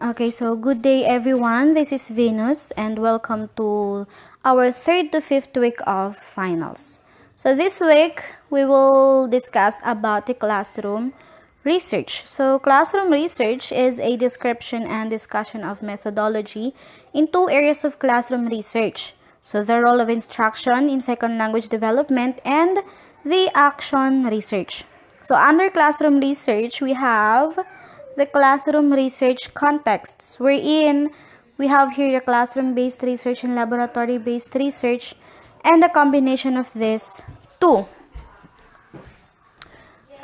Okay, so good day everyone. This is Venus and welcome to our third to fifth week of finals. So this week we will discuss about the classroom research. So classroom research is a description and discussion of methodology in two areas of classroom research. So the role of instruction in second language development and the action research. So under classroom research, we have the classroom research contexts, wherein we have here the classroom-based research and laboratory-based research, and the combination of these two.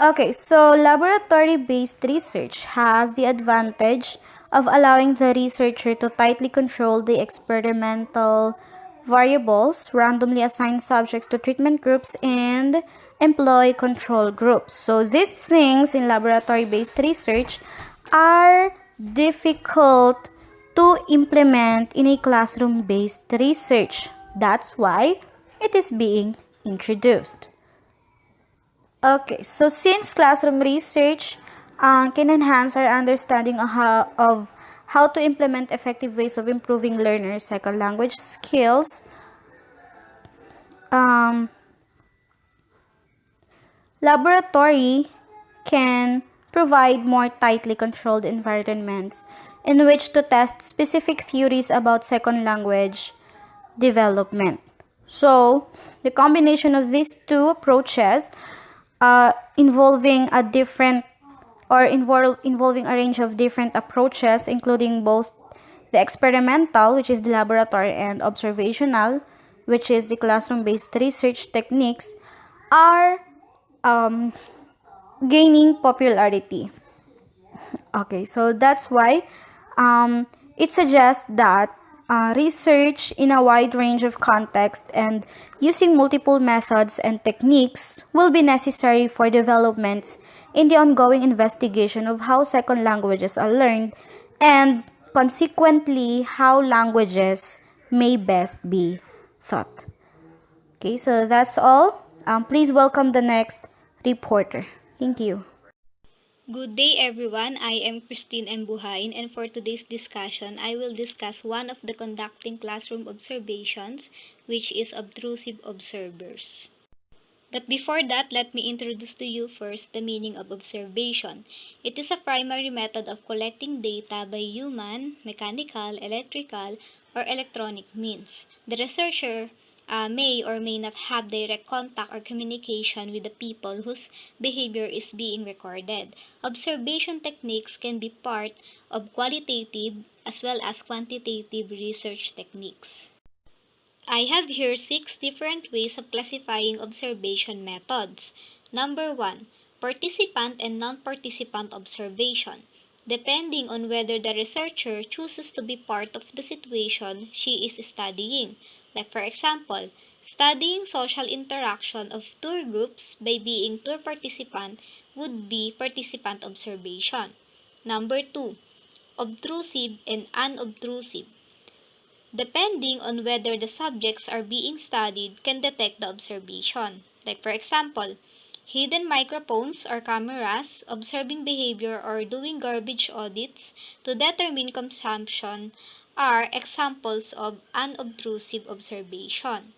Okay, so laboratory-based research has the advantage of allowing the researcher to tightly control the experimental variables, randomly assign subjects to treatment groups, and employ control groups. So these things in laboratory-based research are difficult to implement in a classroom-based research. That's why it is being introduced. Okay, so since classroom research can enhance our understanding of how to implement effective ways of improving learners' second language skills, laboratory can provide more tightly controlled environments in which to test specific theories about second language development. So, the combination of these two approaches involving involving a range of different approaches, including both the experimental, which is the laboratory, and observational, which is the classroom-based research techniques, are gaining popularity. Okay, so that's why it suggests that research in a wide range of contexts and using multiple methods and techniques will be necessary for developments in the ongoing investigation of how second languages are learned and consequently how languages may best be taught. Okay, so that's all. Please welcome the next reporter. Thank you. Good day everyone, I am Christine M. Buhain, and for today's discussion, I will discuss one of the conducting classroom observations, which is obtrusive observers. But before that, let me introduce to you first the meaning of observation. It is a primary method of collecting data by human, mechanical, electrical, or electronic means. The researcher may or may not have direct contact or communication with the people whose behavior is being recorded. Observation techniques can be part of qualitative as well as quantitative research techniques. I have here 6 different ways of classifying observation methods. Number 1. Participant and non-participant observation. Depending on whether the researcher chooses to be part of the situation she is studying. Like for example, studying social interaction of tour groups by being tour participant would be participant observation. Number 2. Obtrusive and unobtrusive. Depending on whether the subjects are being studied can detect the observation. Like for example, hidden microphones or cameras, observing behavior or doing garbage audits to determine consumption are examples of unobtrusive observation.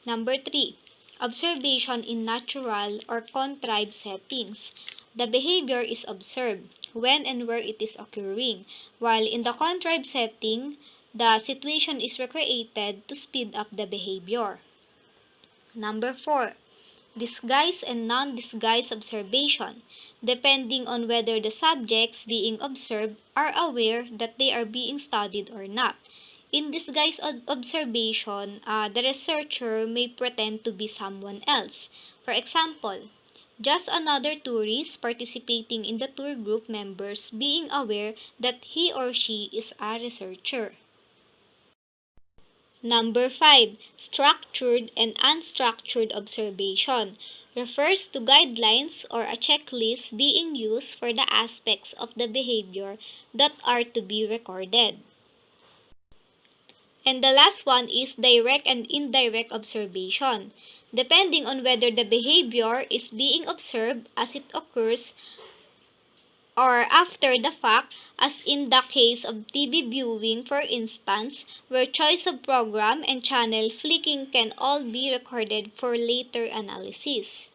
Number 3. Observation in natural or contrived settings. The behavior is observed when and where it is occurring, while in the contrived setting, the situation is recreated to speed up the behavior. Number 4. Disguise and non-disguise observation. Depending on whether the subjects being observed are aware that they are being studied or not. In disguise observation, the researcher may pretend to be someone else. For example, just another tourist participating in the tour group members being aware that he or she is a researcher. Number 5. Structured and unstructured observation refers to guidelines or a checklist being used for the aspects of the behavior that are to be recorded. And the last one is direct and indirect observation. Depending on whether the behavior is being observed as it occurs or after the fact, as in the case of TV viewing, for instance, where choice of program and channel flicking can all be recorded for later analysis.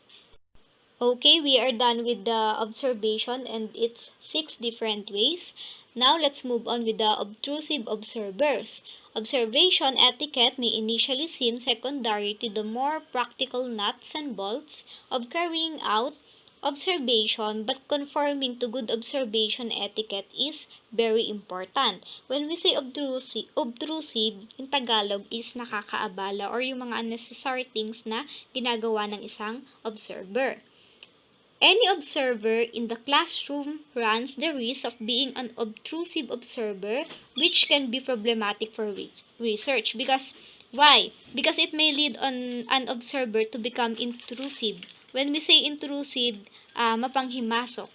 Okay, we are done with the observation and its 6 different ways. Now let's move on with the obtrusive observers. Observation etiquette may initially seem secondary to the more practical nuts and bolts of carrying out observation, but conforming to good observation etiquette is very important. When we say obtrusive in Tagalog is nakakaabala or yung mga unnecessary things na ginagawa ng isang observer. Any observer in the classroom runs the risk of being an obtrusive observer, which can be problematic for research. Because why? Because it may lead on an observer to become intrusive. When we say intrusive, mapanghimasok.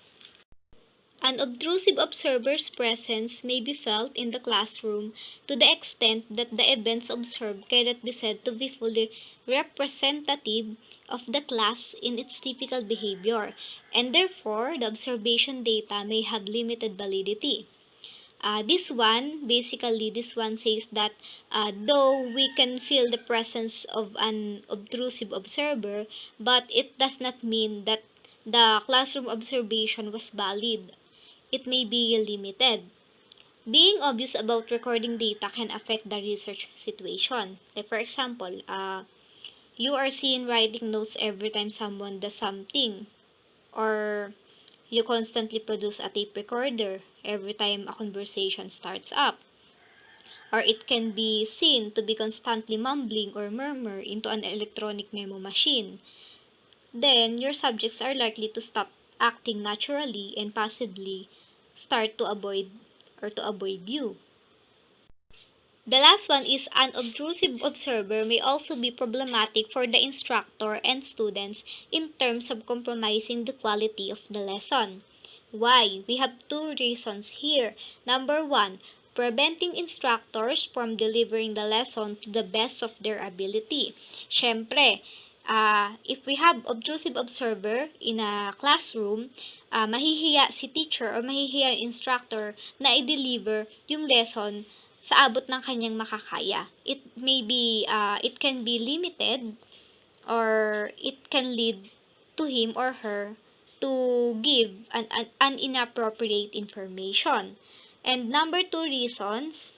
An obtrusive observer's presence may be felt in the classroom to the extent that the events observed cannot be said to be fully representative of the class in its typical behavior, and therefore the observation data may have limited validity. This one says that though we can feel the presence of an obtrusive observer, but it does not mean that the classroom observation was valid. It may be limited. Being obvious about recording data can affect the research situation. Like for example, you are seen writing notes every time someone does something, or you constantly produce a tape recorder every time a conversation starts up, or it can be seen to be constantly mumbling or murmur into an electronic memo machine. Then your subjects are likely to stop acting naturally and passively start to avoid you. The last one is an obtrusive observer may also be problematic for the instructor and students in terms of compromising the quality of the lesson. Why? We have 2 reasons here. Number 1, preventing instructors from delivering the lesson to the best of their ability. Syempre, if we have obtrusive observer in a classroom, mahihiya si teacher or mahihiya instructor na i-deliver yung lesson sa abot ng kanyang makakaya. It can be limited, or it can lead to him or her to give an inappropriate information. And number 2 reasons,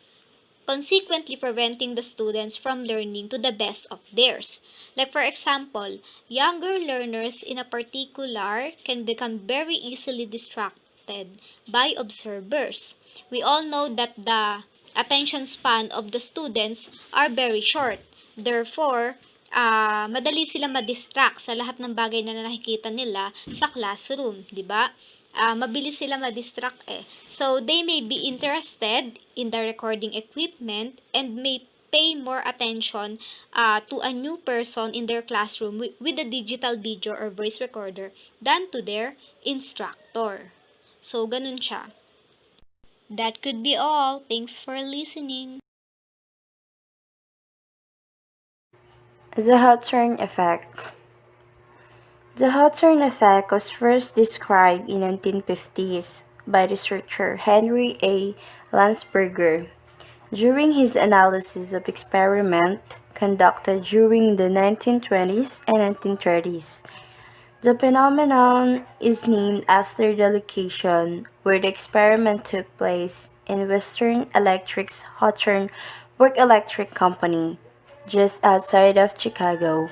consequently preventing the students from learning to the best of theirs. Like for example, younger learners in a particular can become very easily distracted by observers. We all know that the attention span of the students are very short. Therefore, madali sila ma-distract sa lahat ng bagay na nakikita nila sa classroom, di ba? Mabilis sila ma-distract eh. So, they may be interested in the recording equipment and may pay more attention to a new person in their classroom with a digital video or voice recorder than to their instructor. So, ganun siya. That could be all. Thanks for listening. The Hawthorne Effect. The Hawthorne effect was first described in 1950s by researcher Henry A. Landsberger during his analysis of experiment conducted during the 1920s and 1930s. The phenomenon is named after the location where the experiment took place in Western Electric's Hawthorne Work Electric Company, just outside of Chicago.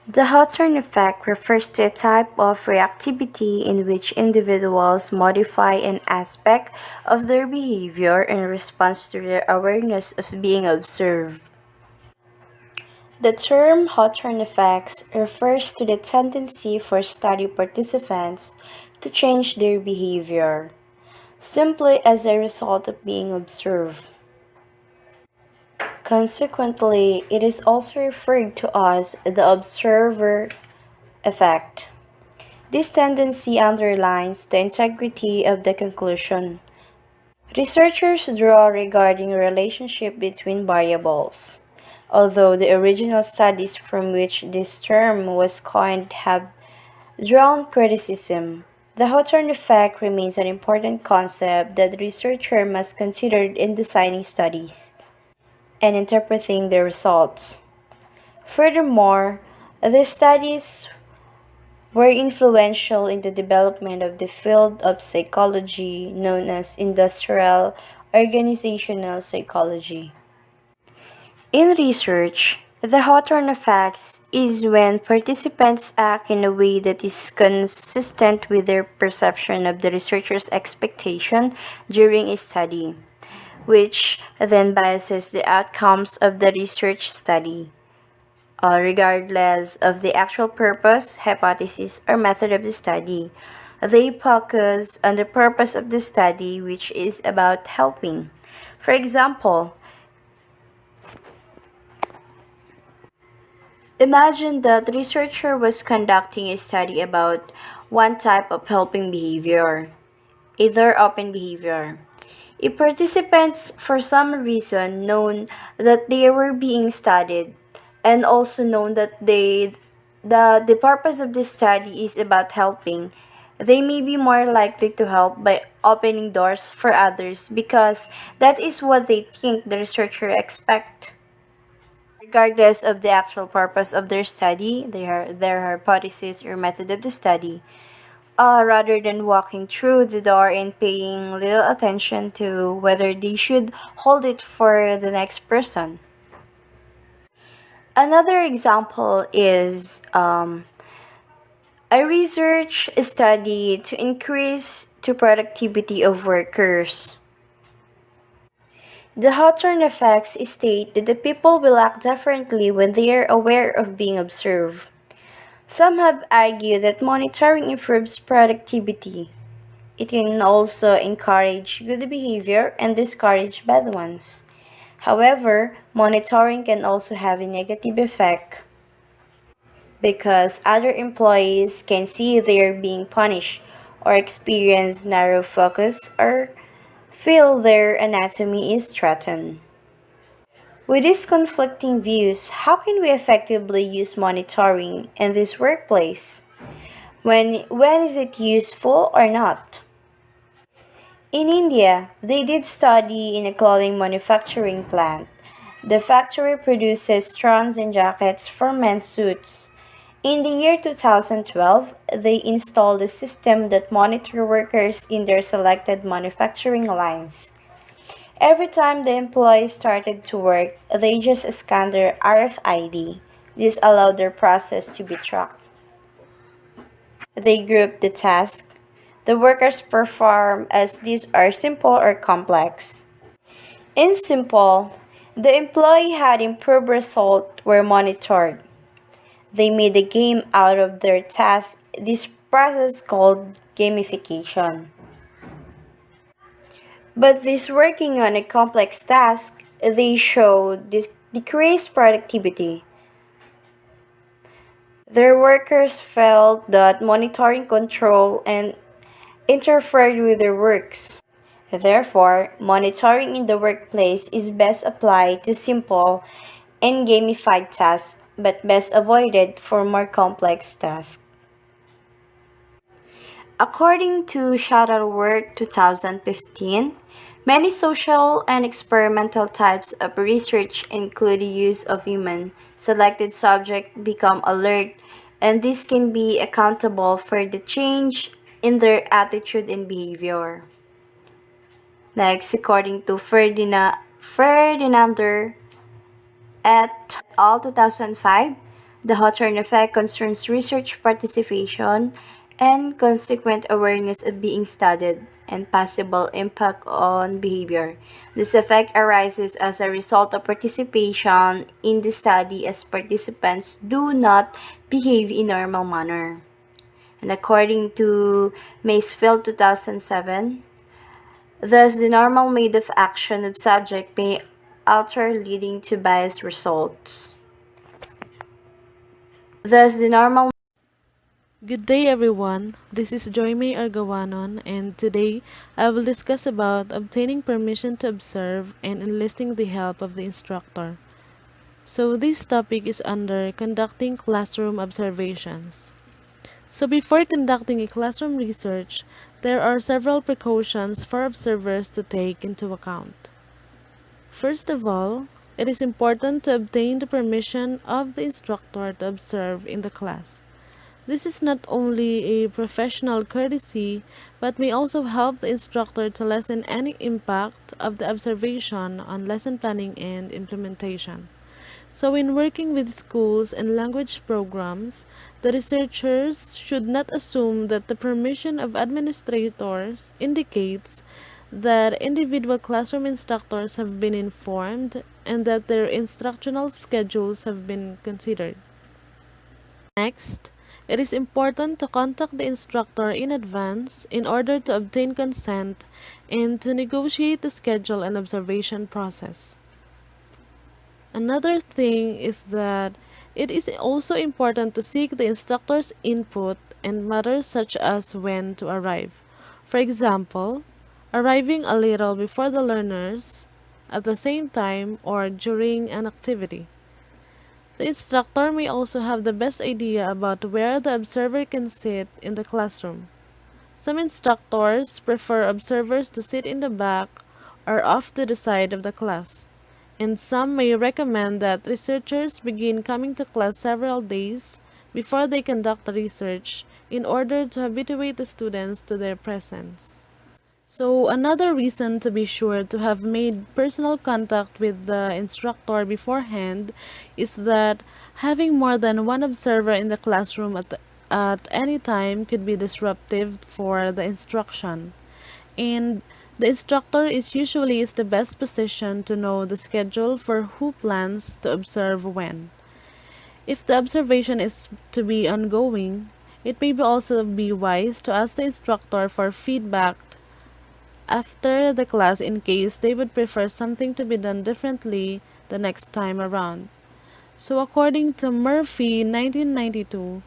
The Hawthorne effect refers to a type of reactivity in which individuals modify an aspect of their behavior in response to their awareness of being observed. The term Hawthorne effect refers to the tendency for study participants to change their behavior, simply as a result of being observed. Consequently, it is also referred to as the observer effect. This tendency underlines the integrity of the conclusion researchers draw regarding a relationship between variables, although the original studies from which this term was coined have Drawn criticism. The Hawthorne effect remains an important concept that the researcher must consider in designing studies and interpreting the results. Furthermore, these studies were influential in the development of the field of psychology known as industrial organizational psychology. In research, the Hawthorne effect is when participants act in a way that is consistent with their perception of the researcher's expectation during a study, which then biases the outcomes of the research study, regardless of the actual purpose, hypothesis, or method of the study. They focus on the purpose of the study, which is about helping. For example, imagine that the researcher was conducting a study about one type of helping behavior, either open behavior. If participants, for some reason, known that they were being studied, and also known that the purpose of this study is about helping, they may be more likely to help by opening doors for others because that is what they think the researcher expect. Regardless of the actual purpose of their study, their hypothesis or method of the study, rather than walking through the door and paying little attention to whether they should hold it for the next person. Another example is a research study to increase the productivity of workers. The Hawthorne effects state that the people will act differently when they are aware of being observed. Some have argued that monitoring improves productivity. It can also encourage good behavior and discourage bad ones. However, monitoring can also have a negative effect because other employees can see they are being punished or experience narrow focus or feel their anatomy is threatened. With these conflicting views, how can we effectively use monitoring in this workplace? When is it useful or not? In India, they did study in a clothing manufacturing plant. The factory produces strands and jackets for men's suits. In the year 2012, they installed a system that monitors workers in their selected manufacturing lines. Every time the employees started to work, they just scanned their RFID. This allowed their process to be tracked. They grouped the tasks the workers perform as these are simple or complex. In simple, the employee had improved results were monitored. They made a game out of their task. This process called gamification. But this working on a complex task, they showed decreased productivity. Their workers felt that monitoring control and interfered with their works. Therefore, monitoring in the workplace is best applied to simple and gamified tasks, but best avoided for more complex tasks. According to Shuttleworth 2015, many social and experimental types of research include the use of human selected subjects become alert, and this can be accountable for the change in their attitude and behavior. Next, according to Ferdinander et al. 2005, the Hawthorne effect concerns research participation and consequent awareness of being studied and possible impact on behavior. This effect arises as a result of participation in the study as participants do not behave in normal manner. And according to Macefield 2007, thus the normal mode of action of subject may alter leading to biased results. Thus the normal Good day everyone, this is Joymay Argawanon and today I will discuss about obtaining permission to observe and enlisting the help of the instructor. So this topic is under conducting classroom observations. So before conducting a classroom research, there are several precautions for observers to take into account. First of all, it is important to obtain the permission of the instructor to observe in the class. This is not only a professional courtesy, but may also help the instructor to lessen any impact of the observation on lesson planning and implementation. So in working with schools and language programs, the researchers should not assume that the permission of administrators indicates that individual classroom instructors have been informed and that their instructional schedules have been considered. Next, it is important to contact the instructor in advance in order to obtain consent and to negotiate the schedule and observation process. Another thing is that it is also important to seek the instructor's input in matters such as when to arrive. For example, arriving a little before the learners, at the same time, or during an activity. The instructor may also have the best idea about where the observer can sit in the classroom. Some instructors prefer observers to sit in the back or off to the side of the class, and some may recommend that researchers begin coming to class several days before they conduct the research in order to habituate the students to their presence. So another reason to be sure to have made personal contact with the instructor beforehand is that having more than one observer in the classroom at any time could be disruptive for the instruction. And the instructor is the best position to know the schedule for who plans to observe when. If the observation is to be ongoing, it may also be wise to ask the instructor for feedback after the class in case they would prefer something to be done differently the next time around. So according to Murphy 1992,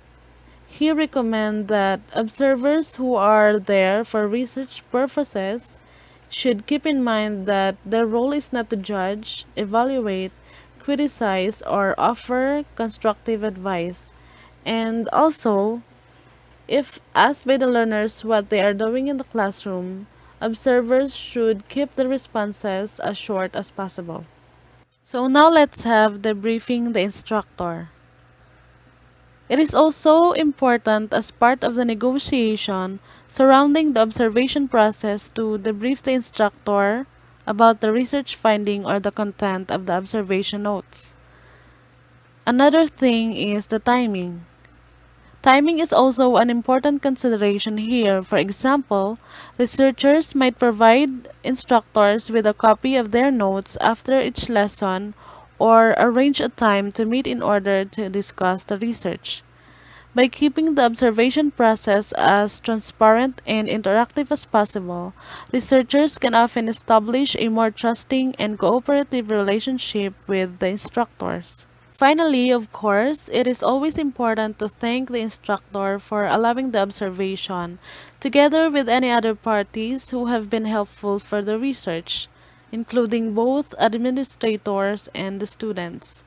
he recommends that observers who are there for research purposes should keep in mind that their role is not to judge, evaluate, criticize, or offer constructive advice. And also, if asked by the learners what they are doing in the classroom, observers should keep the responses as short as possible. So now let's have debriefing the instructor. It is also important as part of the negotiation surrounding the observation process to debrief the instructor about the research finding or the content of the observation notes. Another thing is the timing. Timing is also an important consideration here. For example, researchers might provide instructors with a copy of their notes after each lesson or arrange a time to meet in order to discuss the research. By keeping the observation process as transparent and interactive as possible, researchers can often establish a more trusting and cooperative relationship with the instructors. Finally, of course, it is always important to thank the instructor for allowing the observation, together with any other parties who have been helpful for the research, including both administrators and the students.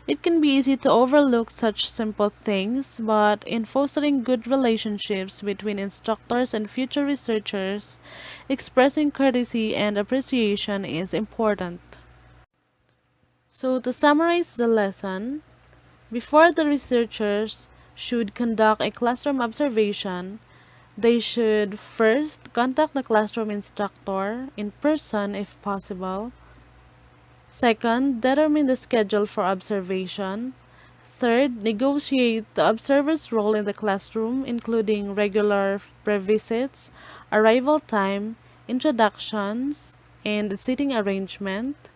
It can be easy to overlook such simple things, but in fostering good relationships between instructors and future researchers, expressing courtesy and appreciation is important. So, to summarize the lesson, before the researchers should conduct a classroom observation, they should first contact the classroom instructor in person if possible. Second, determine the schedule for observation. Third, negotiate the observer's role in the classroom, including regular pre-visits, arrival time, introductions, and seating arrangement.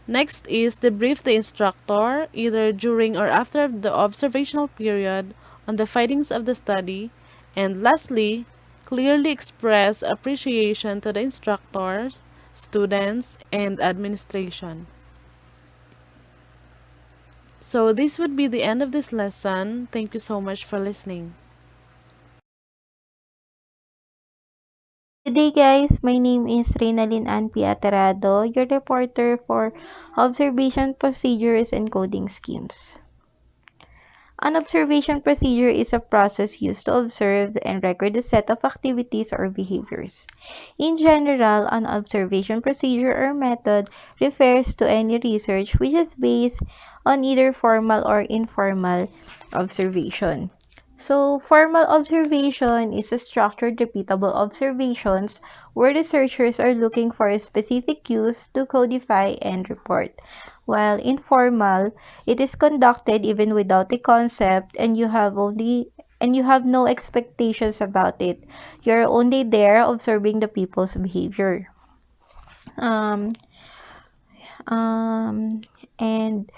Next is debrief the instructor, either during or after the observational period, on the findings of the study. And lastly, clearly express appreciation to the instructors, students, and administration. So this would be the end of this lesson. Thank you so much for listening. Good day, guys. My name is Reynalyn Ann Piaterado, your reporter for Observation Procedures and Coding Schemes. An observation procedure is a process used to observe and record a set of activities or behaviors. In general, an observation procedure or method refers to any research which is based on either formal or informal observation. So, formal observation is a structured, repeatable observations where researchers are looking for specific cues to codify and report. While informal, it is conducted even without a concept and you have no expectations about it. You're only there observing the people's behavior. Um, um, and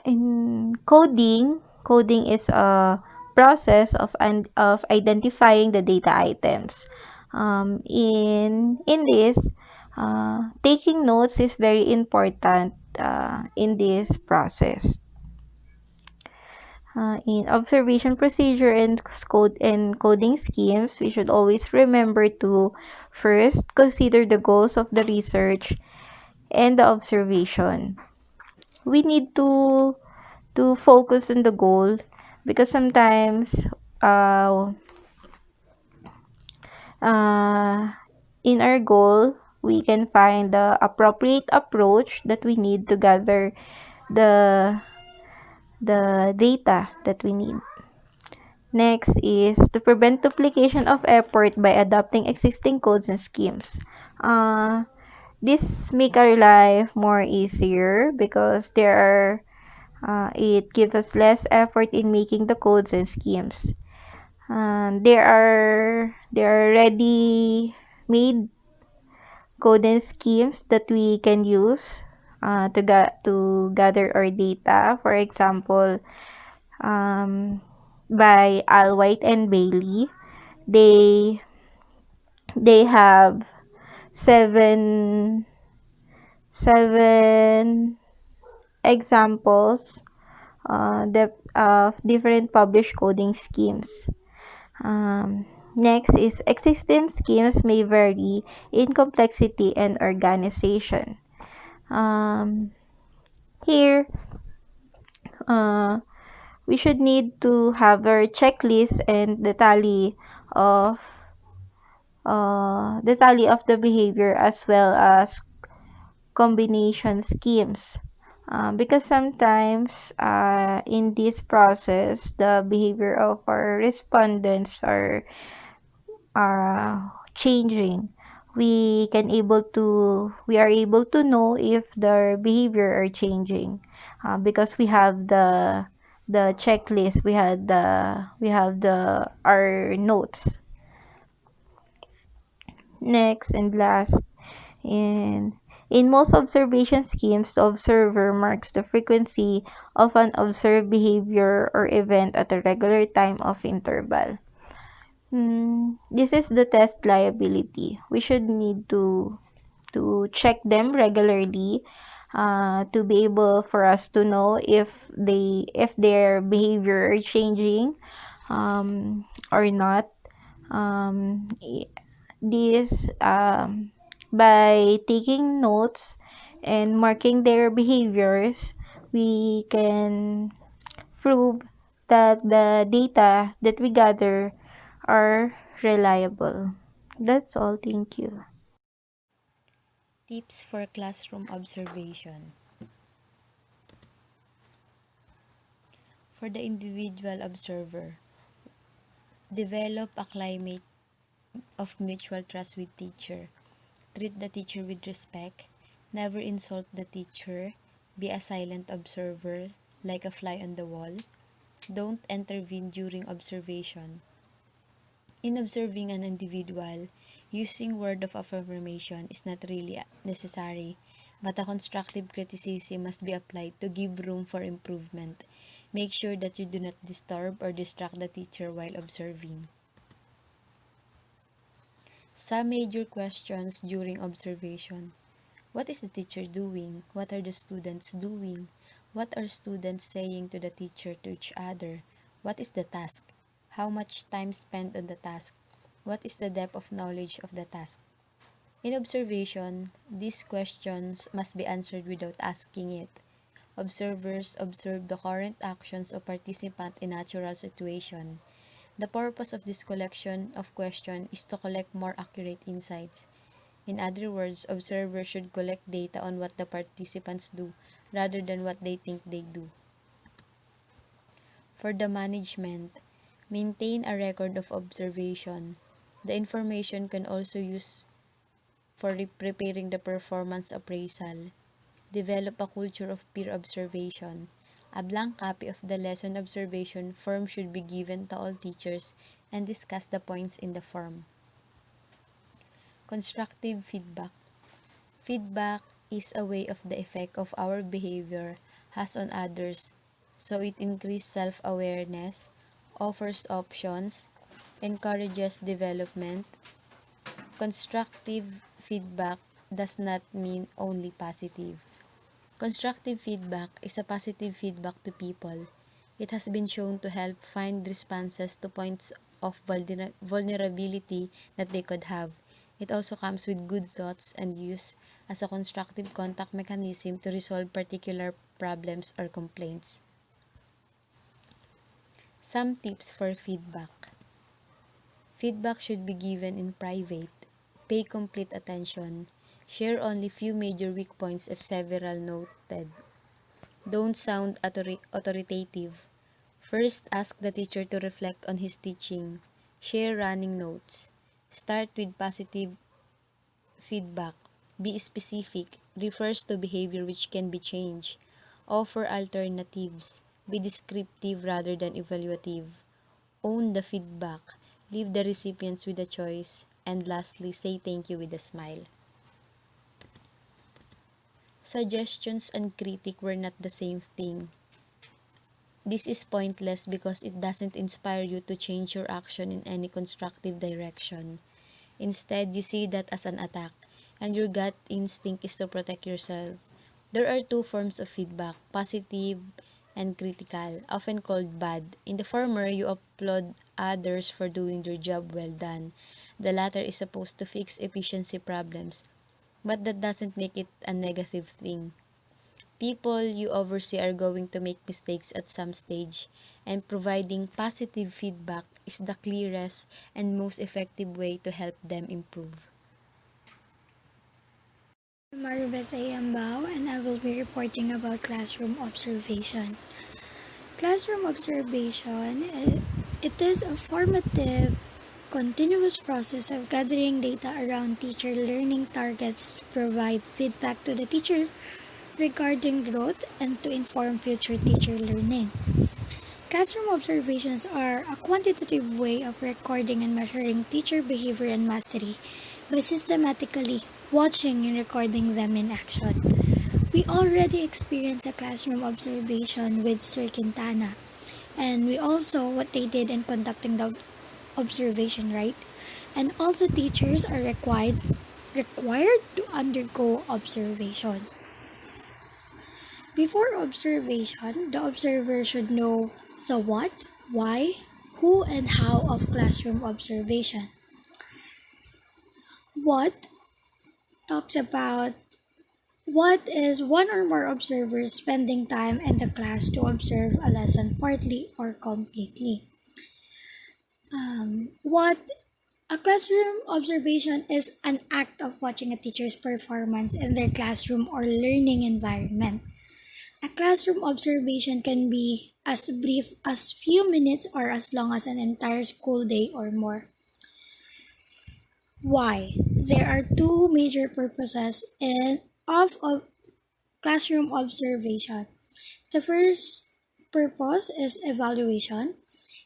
in coding is a process of identifying the data items. In this, taking notes is very important in this process. In observation procedure and coding schemes, we should always remember to first consider the goals of the research and the observation. We need to focus on the goal because sometimes uh, uh, in our goal we can find the appropriate approach that we need to gather the the data that we need. Next is to prevent duplication of effort by adopting existing codes and schemes. Uh, this make our life more easier because it gives us less effort in making the codes and schemes. There are ready made code and schemes that we can use to gather our data. For example, by Alwhite and Bailey, they they have seven seven examples of different published coding schemes. Next is existing schemes may vary in complexity and organization. Um, Here, uh, we should need to have our checklist and of the tally of the behavior as well as combination schemes. Because sometimes in this process, the behavior of our respondents are changing. We are able to know if their behavior are changing because we have the checklist, we have the our notes. Next and last, in most observation schemes, the observer marks the frequency of an observed behavior or event at a regular time of interval. This is the test liability. We should need to check them regularly to be able for us to know if their behavior are changing or not. Um, this By taking notes and marking their behaviors, we can prove that the data that we gather are reliable. That's all. Thank you. Tips for classroom observation. For the individual observer, develop a climate of mutual trust with teacher. Treat the teacher with respect. Never insult the teacher. Be a silent observer, like a fly on the wall. Don't intervene during observation. In observing an individual, using word of affirmation is not really necessary, but a constructive criticism must be applied to give room for improvement. Make sure that you do not disturb or distract the teacher while observing. Some major questions during observation. What is the teacher doing? What are the students doing? What are students saying to the teacher to each other? What is the task? How much time spent on the task? What is the depth of knowledge of the task? In observation, these questions must be answered without asking it. Observers observe the current actions of participant in natural situation. The purpose of this collection of questions is to collect more accurate insights. In other words, observers should collect data on what the participants do rather than what they think they do. For the management, maintain a record of observation. The information can also use for preparing the performance appraisal. Develop a culture of peer observation. A blank copy of the lesson observation form should be given to all teachers and discuss the points in the form. Constructive feedback. Feedback is a way of the effect of our behavior has on others, so it increases self-awareness, offers options, encourages development. Constructive feedback does not mean only positive. Constructive feedback is a positive feedback to people. It has been shown to help find responses to points of vulnerability that they could have. It also comes with good thoughts and used as a constructive contact mechanism to resolve particular problems or complaints. Some tips for feedback. Feedback should be given in private. Pay complete attention. Share only few major weak points if several noted. Don't sound authoritative. First, ask the teacher to reflect on his teaching. Share running notes. Start with positive feedback. Be specific. Refers to behavior which can be changed. Offer alternatives. Be descriptive rather than evaluative. Own the feedback. Leave the recipients with a choice. And lastly, say thank you with a smile. Suggestions and critique were not the same thing. This is pointless because it doesn't inspire you to change your action in any constructive direction. Instead, you see that as an attack, and your gut instinct is to protect yourself. There are two forms of feedback, positive and critical, often called bad. In the former, you applaud others for doing their job well done. The latter is supposed to fix efficiency problems, but that doesn't make it a negative thing. People you oversee are going to make mistakes at some stage, and providing positive feedback is the clearest and most effective way to help them improve. Maribeth Ayambao, and I will be reporting about classroom observation. Classroom observation, it is a formative, continuous process of gathering data around teacher learning targets to provide feedback to the teacher regarding growth and to inform future teacher learning. Classroom observations are a quantitative way of recording and measuring teacher behavior and mastery by systematically watching and recording them in action. We already experienced a classroom observation with Sir Quintana, and we also what they did in conducting the observation, right? And all the teachers are required to undergo observation. Before observation, the observer should know the what, why, who, and how of classroom observation. What talks about what is one or more observers spending time in the class to observe a lesson partly or completely. What a classroom observation is an act of watching a teacher's performance in their classroom or learning environment. A classroom observation can be as brief as few minutes or as long as an entire school day or more. Why? There are two major purposes of classroom observation. The first purpose is evaluation.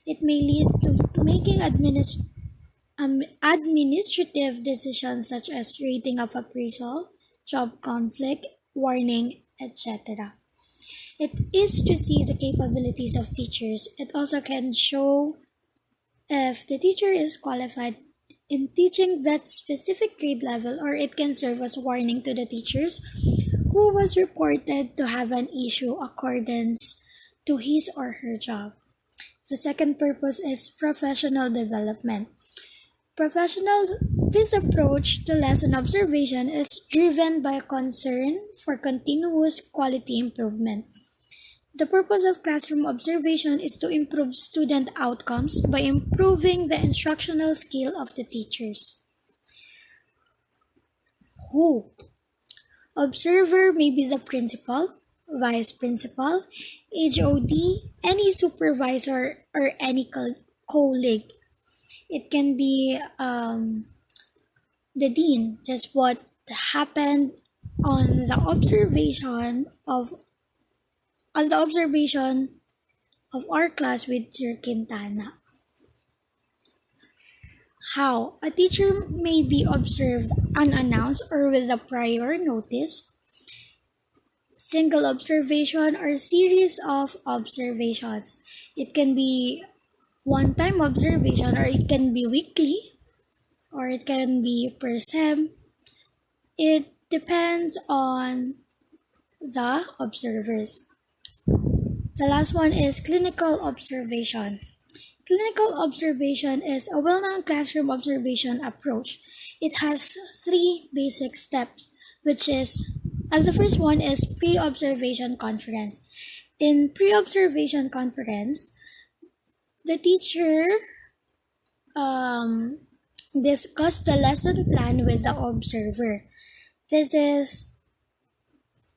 It may lead to making administrative decisions such as rating of appraisal, job conflict, warning, etc. It is to see the capabilities of teachers. It also can show if the teacher is qualified in teaching that specific grade level, or it can serve as warning to the teachers who was reported to have an issue accordance to his or her job. The second purpose is professional development. This approach to lesson observation is driven by a concern for continuous quality improvement. The purpose of classroom observation is to improve student outcomes by improving the instructional skill of the teachers. Who? Observer may be the principal, vice principal, HOD, any supervisor, or any colleague. It can be the dean, just what happened on the observation of our class with Sir Quintana. How? A teacher may be observed unannounced or with a prior notice, single observation, or series of observations. It can be one-time observation, or it can be weekly, or it can be per sem. It depends on the observers. The last one is clinical observation. Clinical observation is a well-known classroom observation approach. It has 3 basic steps, which is, the first one is pre-observation conference. In pre-observation conference, the teacher discuss the lesson plan with the observer. This is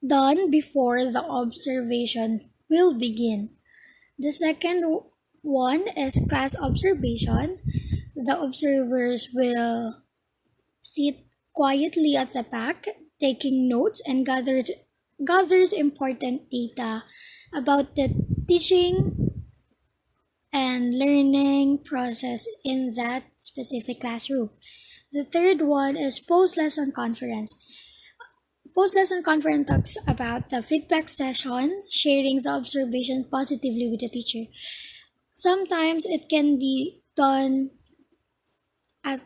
done before the observation will begin. The second one is class observation. The observers will sit quietly at the back, taking notes and gathers important data about the teaching and learning process in that specific classroom. The third one is post-lesson conference. Post-lesson conference talks about the feedback session, sharing the observation positively with the teacher. Sometimes it can be done at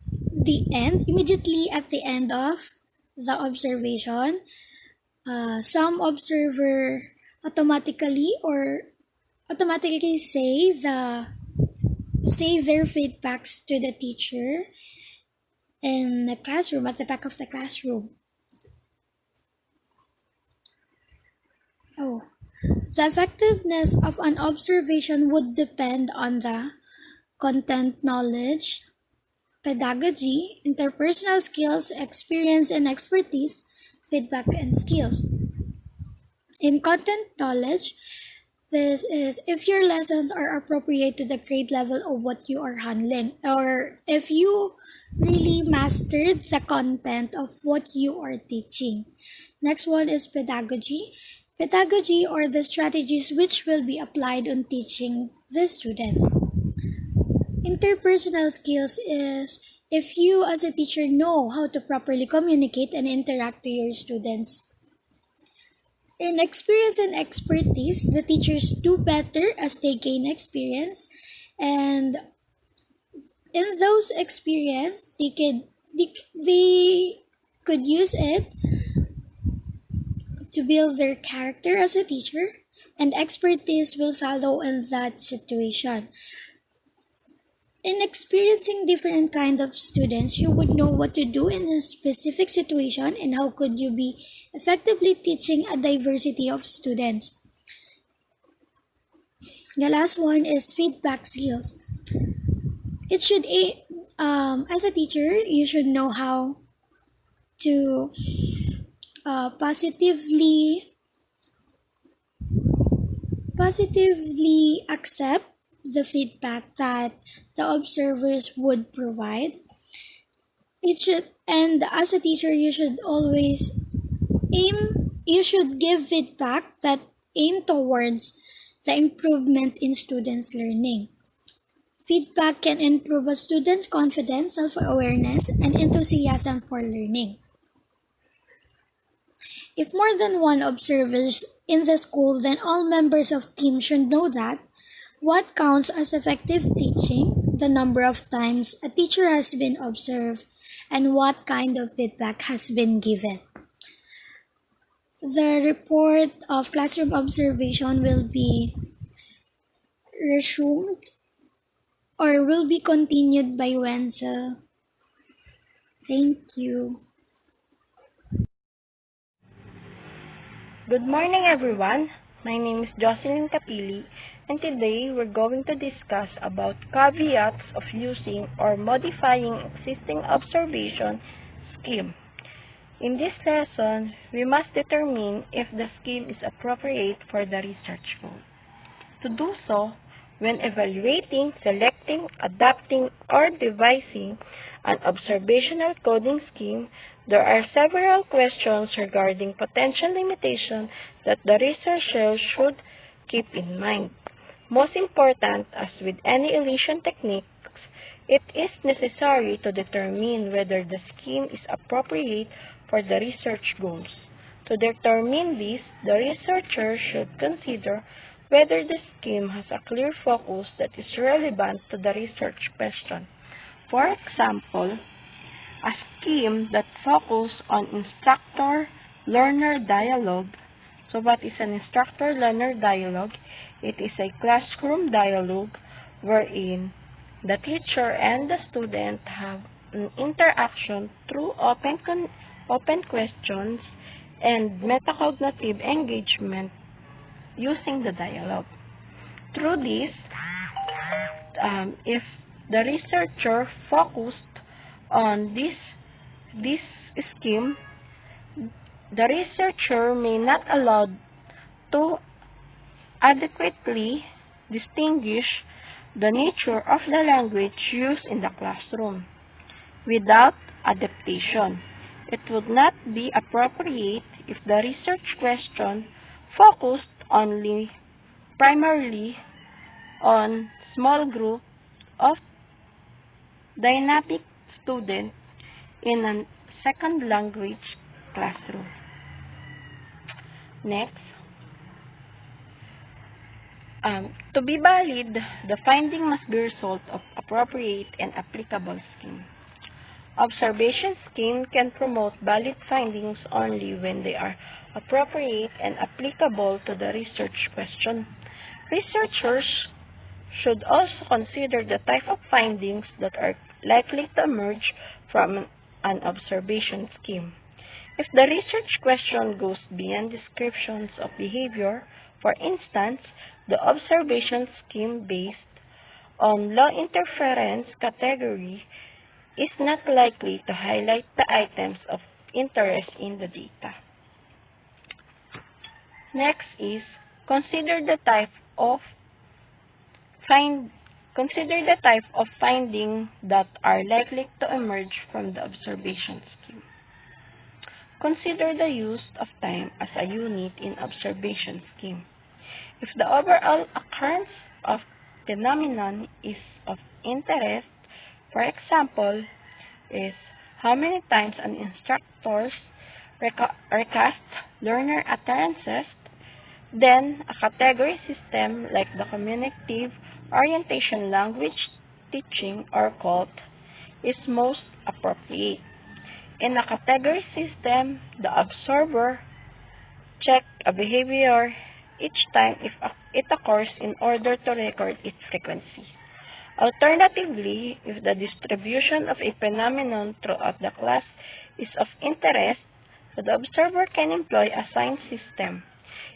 the end, immediately at the end of the observation. Some observer automatically say their feedbacks to the teacher in the classroom, at the back of the classroom. The effectiveness of an observation would depend on the content knowledge, pedagogy, interpersonal skills, experience and expertise, feedback and skills. In content knowledge, this is if your lessons are appropriate to the grade level of what you are handling, or if you really mastered the content of what you are teaching. Next one is pedagogy. Pedagogy, or the strategies which will be applied on teaching the students. Interpersonal skills is if you as a teacher know how to properly communicate and interact to your students. In experience and expertise, the teachers do better as they gain experience, and in those experience, they could use it to build their character as a teacher, and expertise will follow in that situation. In experiencing different kind of students, you would know what to do in a specific situation and how could you be effectively teaching a diversity of students. The last one is feedback skills. It should, as a teacher, you should know how to positively accept the feedback that the observers would provide. And as a teacher, you should give feedback that aim towards the improvement in students' learning. Feedback can improve a student's confidence, self-awareness, and enthusiasm for learning. If more than one observers in the school, then all members of team should know that what counts as effective teaching, the number of times a teacher has been observed, and what kind of feedback has been given. The report of classroom observation will be resumed or will be continued by Wenzel. Thank you. Good morning, everyone. My name is Jocelyn Capili, and today we're going to discuss about caveats of using or modifying existing observation scheme. In this lesson, we must determine if the scheme is appropriate for the research goal. To do so, when evaluating, selecting, adapting, or devising an observational coding scheme, there are several questions regarding potential limitations that the researcher should keep in mind. Most important, as with any elision techniques, it is necessary to determine whether the scheme is appropriate for the research goals. To determine this, the researcher should consider whether the scheme has a clear focus that is relevant to the research question. For example, a scheme that focuses on instructor-learner dialogue. So what is an instructor-learner dialogue? It is a classroom dialogue wherein the teacher and the student have an interaction through open questions and metacognitive engagement using the dialogue. Through this, if the researcher focused on this scheme, the researcher may not allow to adequately distinguish the nature of the language used in the classroom. Without adaptation, it would not be appropriate if the research question focused only primarily on small group of dynamic students in a second language classroom. Next, to be valid, the finding must be result of appropriate and applicable scheme. Observation scheme can promote valid findings only when they are appropriate and applicable to the research question. Researchers should also consider the type of findings that are likely to emerge from an observation scheme. If the research question goes beyond descriptions of behavior, for instance, the observation scheme based on low interference category is not likely to highlight the items of interest in the data. Next is consider the type of finding that are likely to emerge from the observation scheme. Consider the use of time as a unit in observation scheme. If the overall occurrence of phenomenon is of interest, for example, is how many times an instructor recasts learner utterances, then a category system like the Communicative Orientation Language Teaching or COLT is most appropriate. In a category system, the observer checks a behavior each time if it occurs in order to record its frequency. Alternatively, if the distribution of a phenomenon throughout the class is of interest, the observer can employ a sign system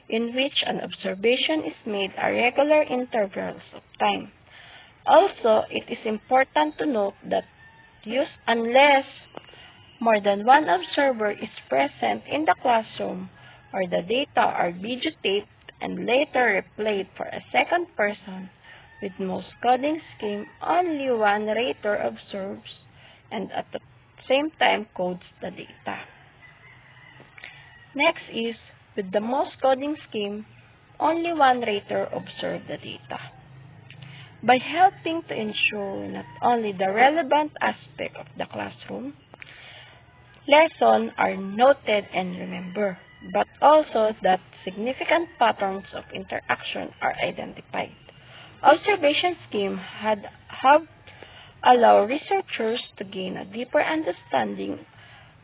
in which an observation is made at regular intervals of time. Also, it is important to note that unless more than one observer is present in the classroom or the data are videotaped and later replayed for a second person, with most coding scheme, only one rater observes and at the same time codes the data. Next is, with the most coding scheme, only one rater observes the data. By helping to ensure not only the relevant aspect of the classroom lesson are noted and remembered, but also that significant patterns of interaction are identified. Observation schemes have allowed researchers to gain a deeper understanding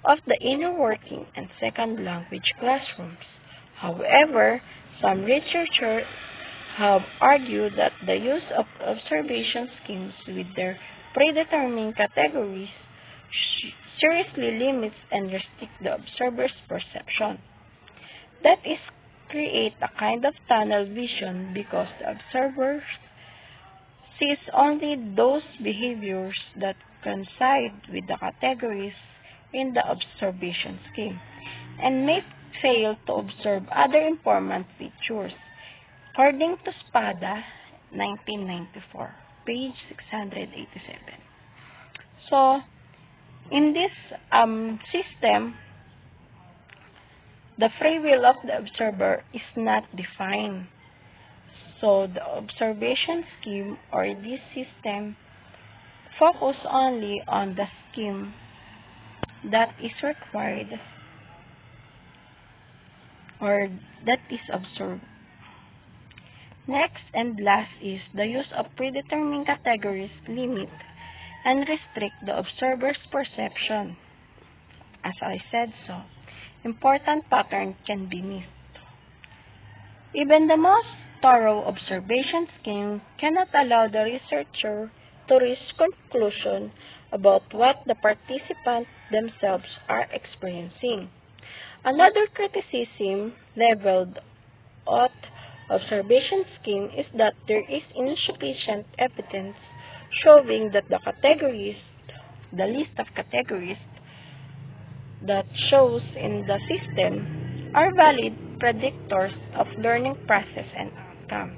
of the inner working and second language classrooms. However, some researchers have argued that the use of observation schemes with their predetermined categories seriously limits and restricts the observer's perception. That is, create a kind of tunnel vision because the observer sees only those behaviors that coincide with the categories in the observation scheme and may fail to observe other informant features. According to Spada, 1994, page 687. So, in this system, the free will of the observer is not defined. So, the observation scheme or this system focus only on the scheme that is required or that is observed. Next and last is the use of predetermined categories limit and restrict the observer's perception. As I said so, important pattern can be missed. Even the most thorough observation scheme cannot allow the researcher to reach conclusion about what the participants themselves are experiencing. Another criticism leveled at observation scheme is that there is insufficient evidence showing that the list of categories that shows in the system are valid predictors of learning process and outcome.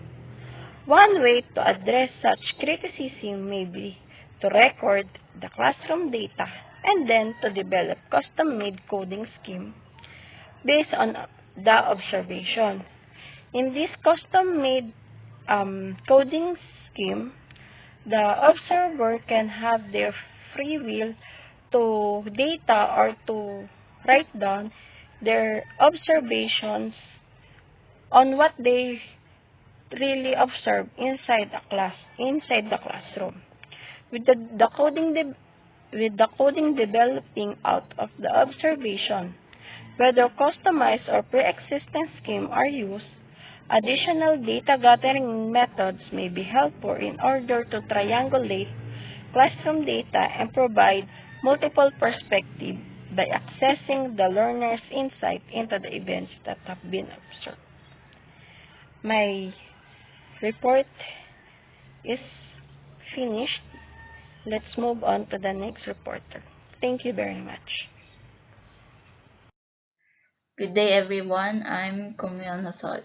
One way to address such criticism may be to record the classroom data and then to develop custom-made coding scheme based on the observation. In this custom-made coding scheme, the observer can have their free will to data or to write down their observations on what they really observe inside the classroom. With the coding developing out of the observation, whether customized or pre-existing scheme are used, additional data gathering methods may be helpful in order to triangulate classroom data and provide multiple perspectives by accessing the learner's insight into the events that have been observed. My report is finished. Let's move on to the next reporter. Thank you very much. Good day, everyone. I'm Kumyal Nasol.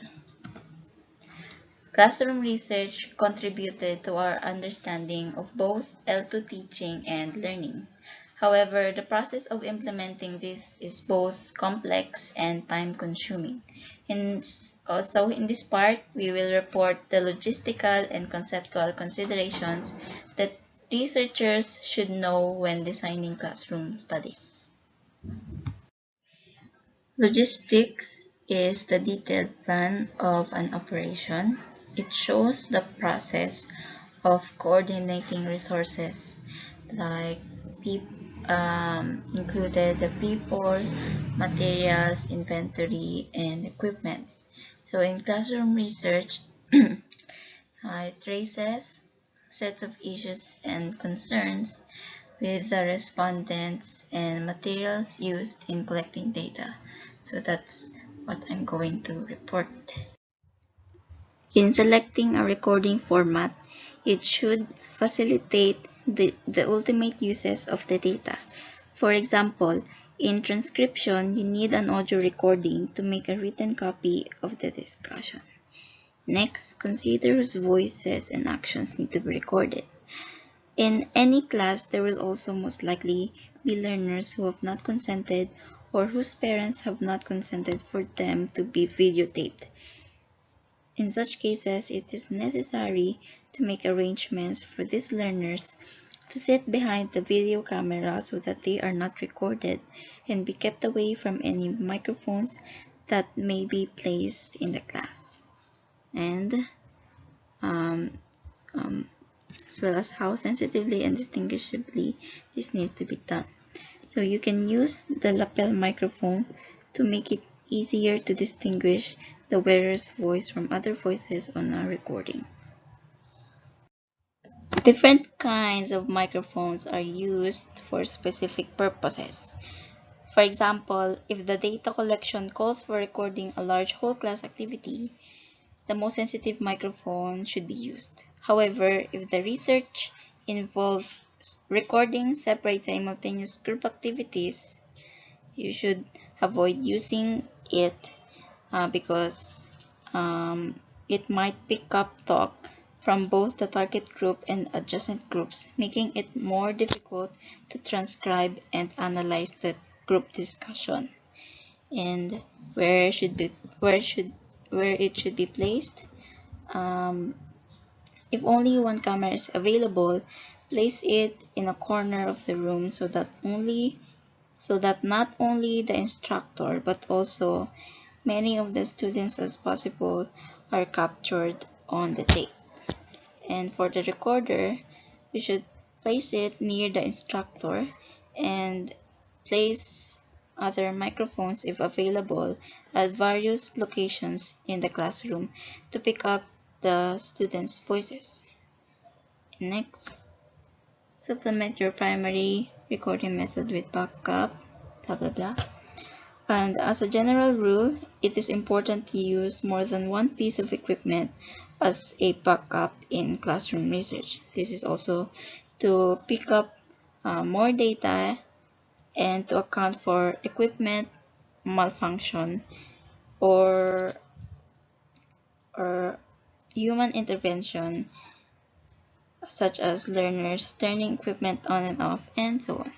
Classroom research contributed to our understanding of both L2 teaching and learning. However, the process of implementing this is both complex and time-consuming. So in this part, we will report the logistical and conceptual considerations that researchers should know when designing classroom studies. Logistics is the detailed plan of an operation. It shows the process of coordinating resources like included the people, materials, inventory, and equipment. So in classroom research, it traces sets of issues and concerns with the respondents and materials used in collecting data. So that's what I'm going to report. In selecting a recording format, it should facilitate the ultimate uses of the data. For example, in transcription, you need an audio recording to make a written copy of the discussion. Next, consider whose voices and actions need to be recorded. In any class, there will also most likely be learners who have not consented or whose parents have not consented for them to be videotaped. In such cases, it is necessary to make arrangements for these learners to sit behind the video camera so that they are not recorded and be kept away from any microphones that may be placed in the class. And as well as how sensitively and distinguishably this needs to be done. So you can use the lapel microphone to make it easier to distinguish the wearer's voice from other voices on a recording. Different kinds of microphones are used for specific purposes. For example, if the data collection calls for recording a large whole class activity, the most sensitive microphone should be used. However, if the research involves recording separate simultaneous group activities, you should avoid using it because it might pick up talk from both the target group and adjacent groups, making it more difficult to transcribe and analyze the group discussion. And where it should be placed. If only one camera is available, place it in a corner of the room so that not only the instructor but also many of the students as possible are captured on the tape. And for the recorder, we should place it near the instructor and place other microphones, if available, at various locations in the classroom to pick up the students' voices. Next, supplement your primary recording method with backup, blah blah blah. And as a general rule, it is important to use more than one piece of equipment as a backup in classroom research. This is also to pick up more data and to account for equipment malfunction or human intervention, such as learners turning equipment on and off, and so on.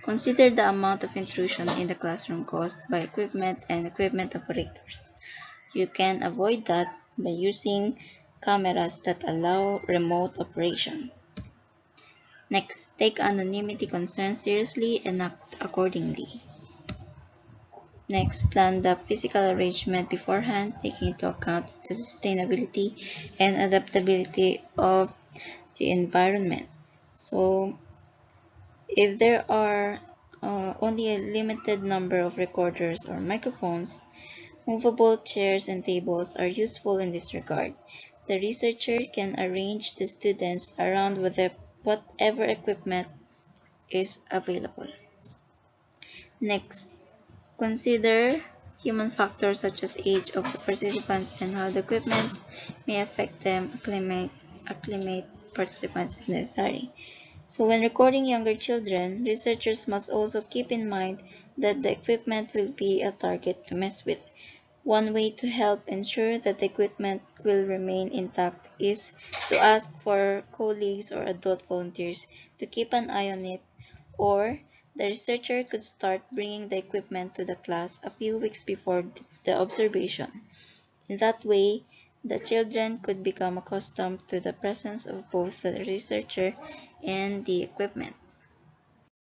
Consider the amount of intrusion in the classroom caused by equipment and equipment operators. You can avoid that by using cameras that allow remote operation. Next, take anonymity concerns seriously and act accordingly. Next, plan the physical arrangement beforehand, taking into account the sustainability and adaptability of the environment. So, if there are only a limited number of recorders or microphones, movable chairs and tables are useful in this regard. The researcher can arrange the students around with whatever equipment is available. Next, consider human factors such as age of the participants and how the equipment may affect them. Acclimate participants if necessary. So when recording younger children, researchers must also keep in mind that the equipment will be a target to mess with. One way to help ensure that the equipment will remain intact is to ask for colleagues or adult volunteers to keep an eye on it, or the researcher could start bringing the equipment to the class a few weeks before the observation. In that way, the children could become accustomed to the presence of both the researcher and the equipment.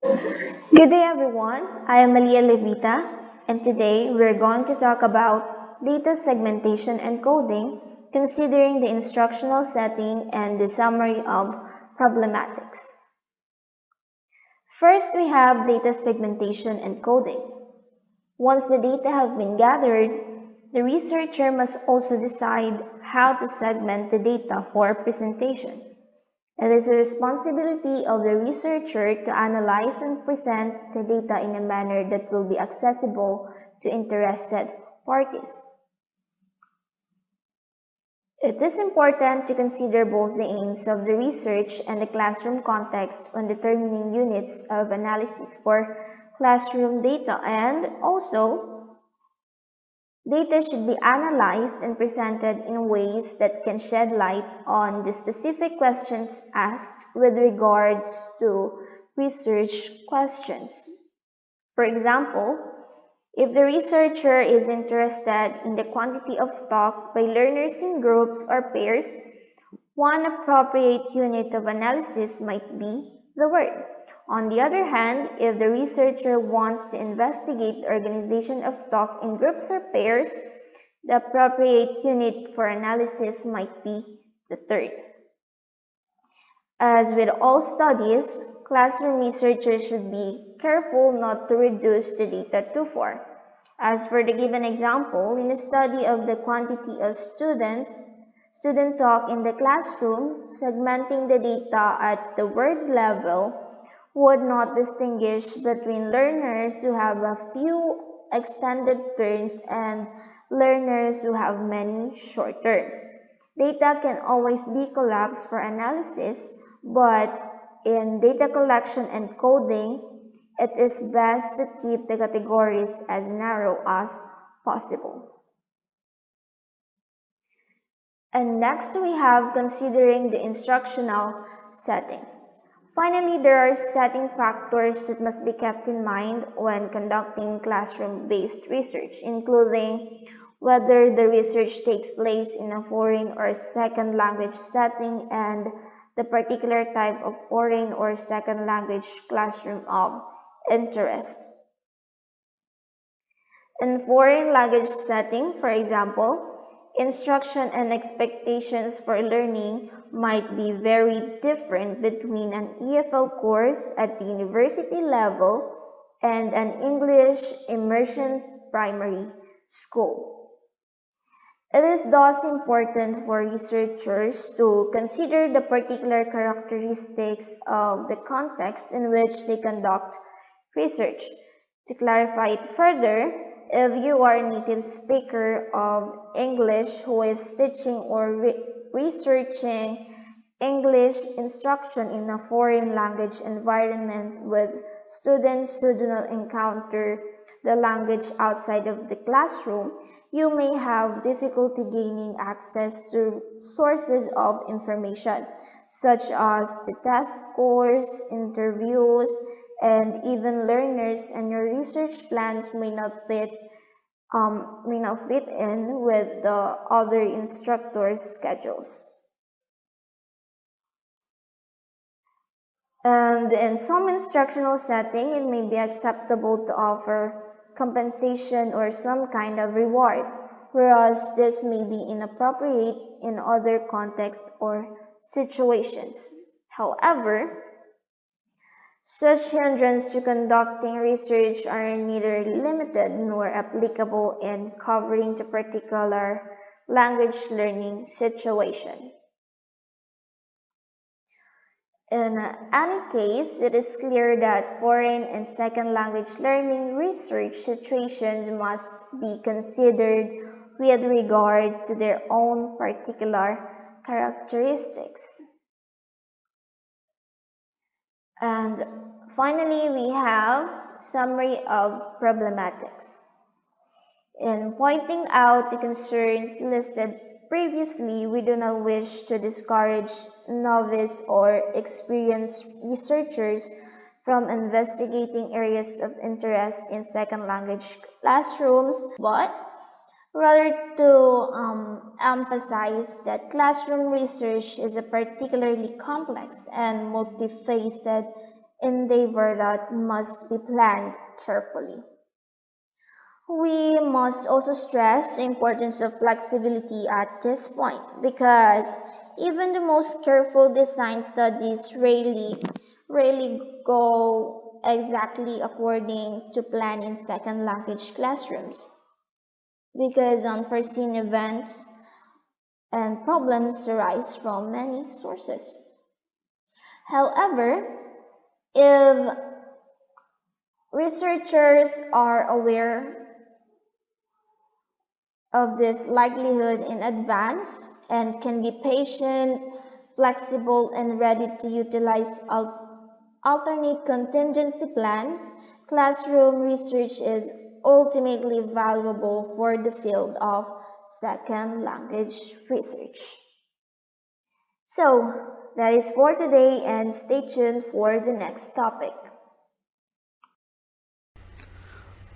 Good day everyone, I am Malia Levita, and today we're going to talk about data segmentation and coding, considering the instructional setting and the summary of problematics. First, we have data segmentation and coding. Once the data have been gathered, the researcher must also decide how to segment the data for presentation. It is a responsibility of the researcher to analyze and present the data in a manner that will be accessible to interested parties. It is important to consider both the aims of the research and the classroom context when determining units of analysis for classroom data, and also data should be analyzed and presented in ways that can shed light on the specific questions asked with regards to research questions. For example, if the researcher is interested in the quantity of talk by learners in groups or pairs, one appropriate unit of analysis might be the word. On the other hand, if the researcher wants to investigate the organization of talk in groups or pairs, the appropriate unit for analysis might be the third. As with all studies, classroom researchers should be careful not to reduce the data too far. As for the given example, in a study of the quantity of student talk in the classroom, segmenting the data at the word level would not distinguish between learners who have a few extended turns and learners who have many short turns. Data can always be collapsed for analysis, but in data collection and coding, it is best to keep the categories as narrow as possible. And next we have considering the instructional setting. Finally, there are setting factors that must be kept in mind when conducting classroom-based research, including whether the research takes place in a foreign or second language setting and the particular type of foreign or second language classroom of interest. In foreign language setting, for example, instruction and expectations for learning might be very different between an EFL course at the university level and an English immersion primary school. It is thus important for researchers to consider the particular characteristics of the context in which they conduct research. To clarify it further, if you are a native speaker of English who is teaching or researching English instruction in a foreign language environment with students who do not encounter the language outside of the classroom, you may have difficulty gaining access to sources of information, such as the test scores, interviews, and even learners, and your research plans may not fit in with the other instructors' schedules. And in some instructional setting, it may be acceptable to offer compensation or some kind of reward, whereas this may be inappropriate in other contexts or situations. However, such hindrances to conducting research are neither limited nor applicable in covering the particular language learning situation. In any case, it is clear that foreign and second language learning research situations must be considered with regard to their own particular characteristics. And finally, we have summary of problematics. In pointing out the concerns listed previously, we do not wish to discourage novice or experienced researchers from investigating areas of interest in second language classrooms, but rather to emphasize that classroom research is a particularly complex and multifaceted endeavor that must be planned carefully. We must also stress the importance of flexibility at this point, because even the most careful design studies rarely go exactly according to plan in second language classrooms, because unforeseen events and problems arise from many sources. However, if researchers are aware of this likelihood in advance and can be patient, flexible, and ready to utilize alternate contingency plans, classroom research is ultimately valuable for the field of second language research. So, that is for today, and stay tuned for the next topic.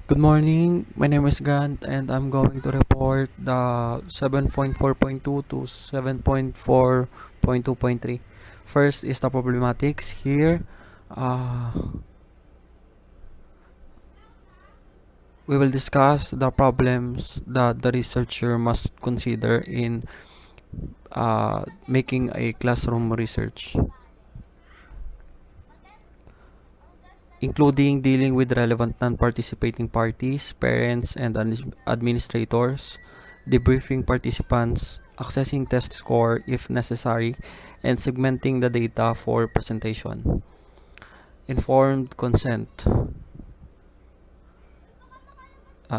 Good morning, my name is Grant and I'm going to report the 7.4.2 to 7.4.2.3. First is the problematics here. We will discuss the problems that the researcher must consider in making a classroom research. including dealing with relevant non-participating parties, parents, and administrators, debriefing participants, accessing test score if necessary, and segmenting the data for presentation. Informed consent.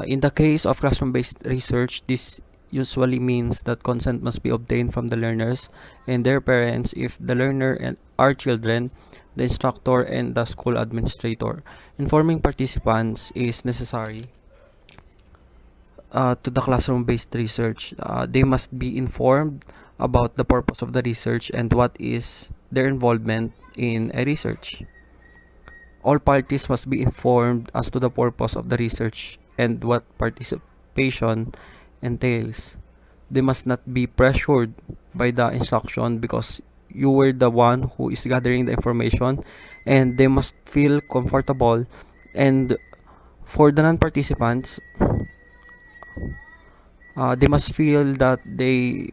In the case of classroom-based research, this usually means that consent must be obtained from the learners and their parents if the learner and are children, the instructor, and the school administrator. Informing participants is necessary to the classroom-based research. They must be informed about the purpose of the research and what is their involvement in a research. All parties must be informed as to the purpose of the research and what participation entails. They must not be pressured by the instruction because you were the one who is gathering the information, and they must feel comfortable. And for the non-participants, they must feel that they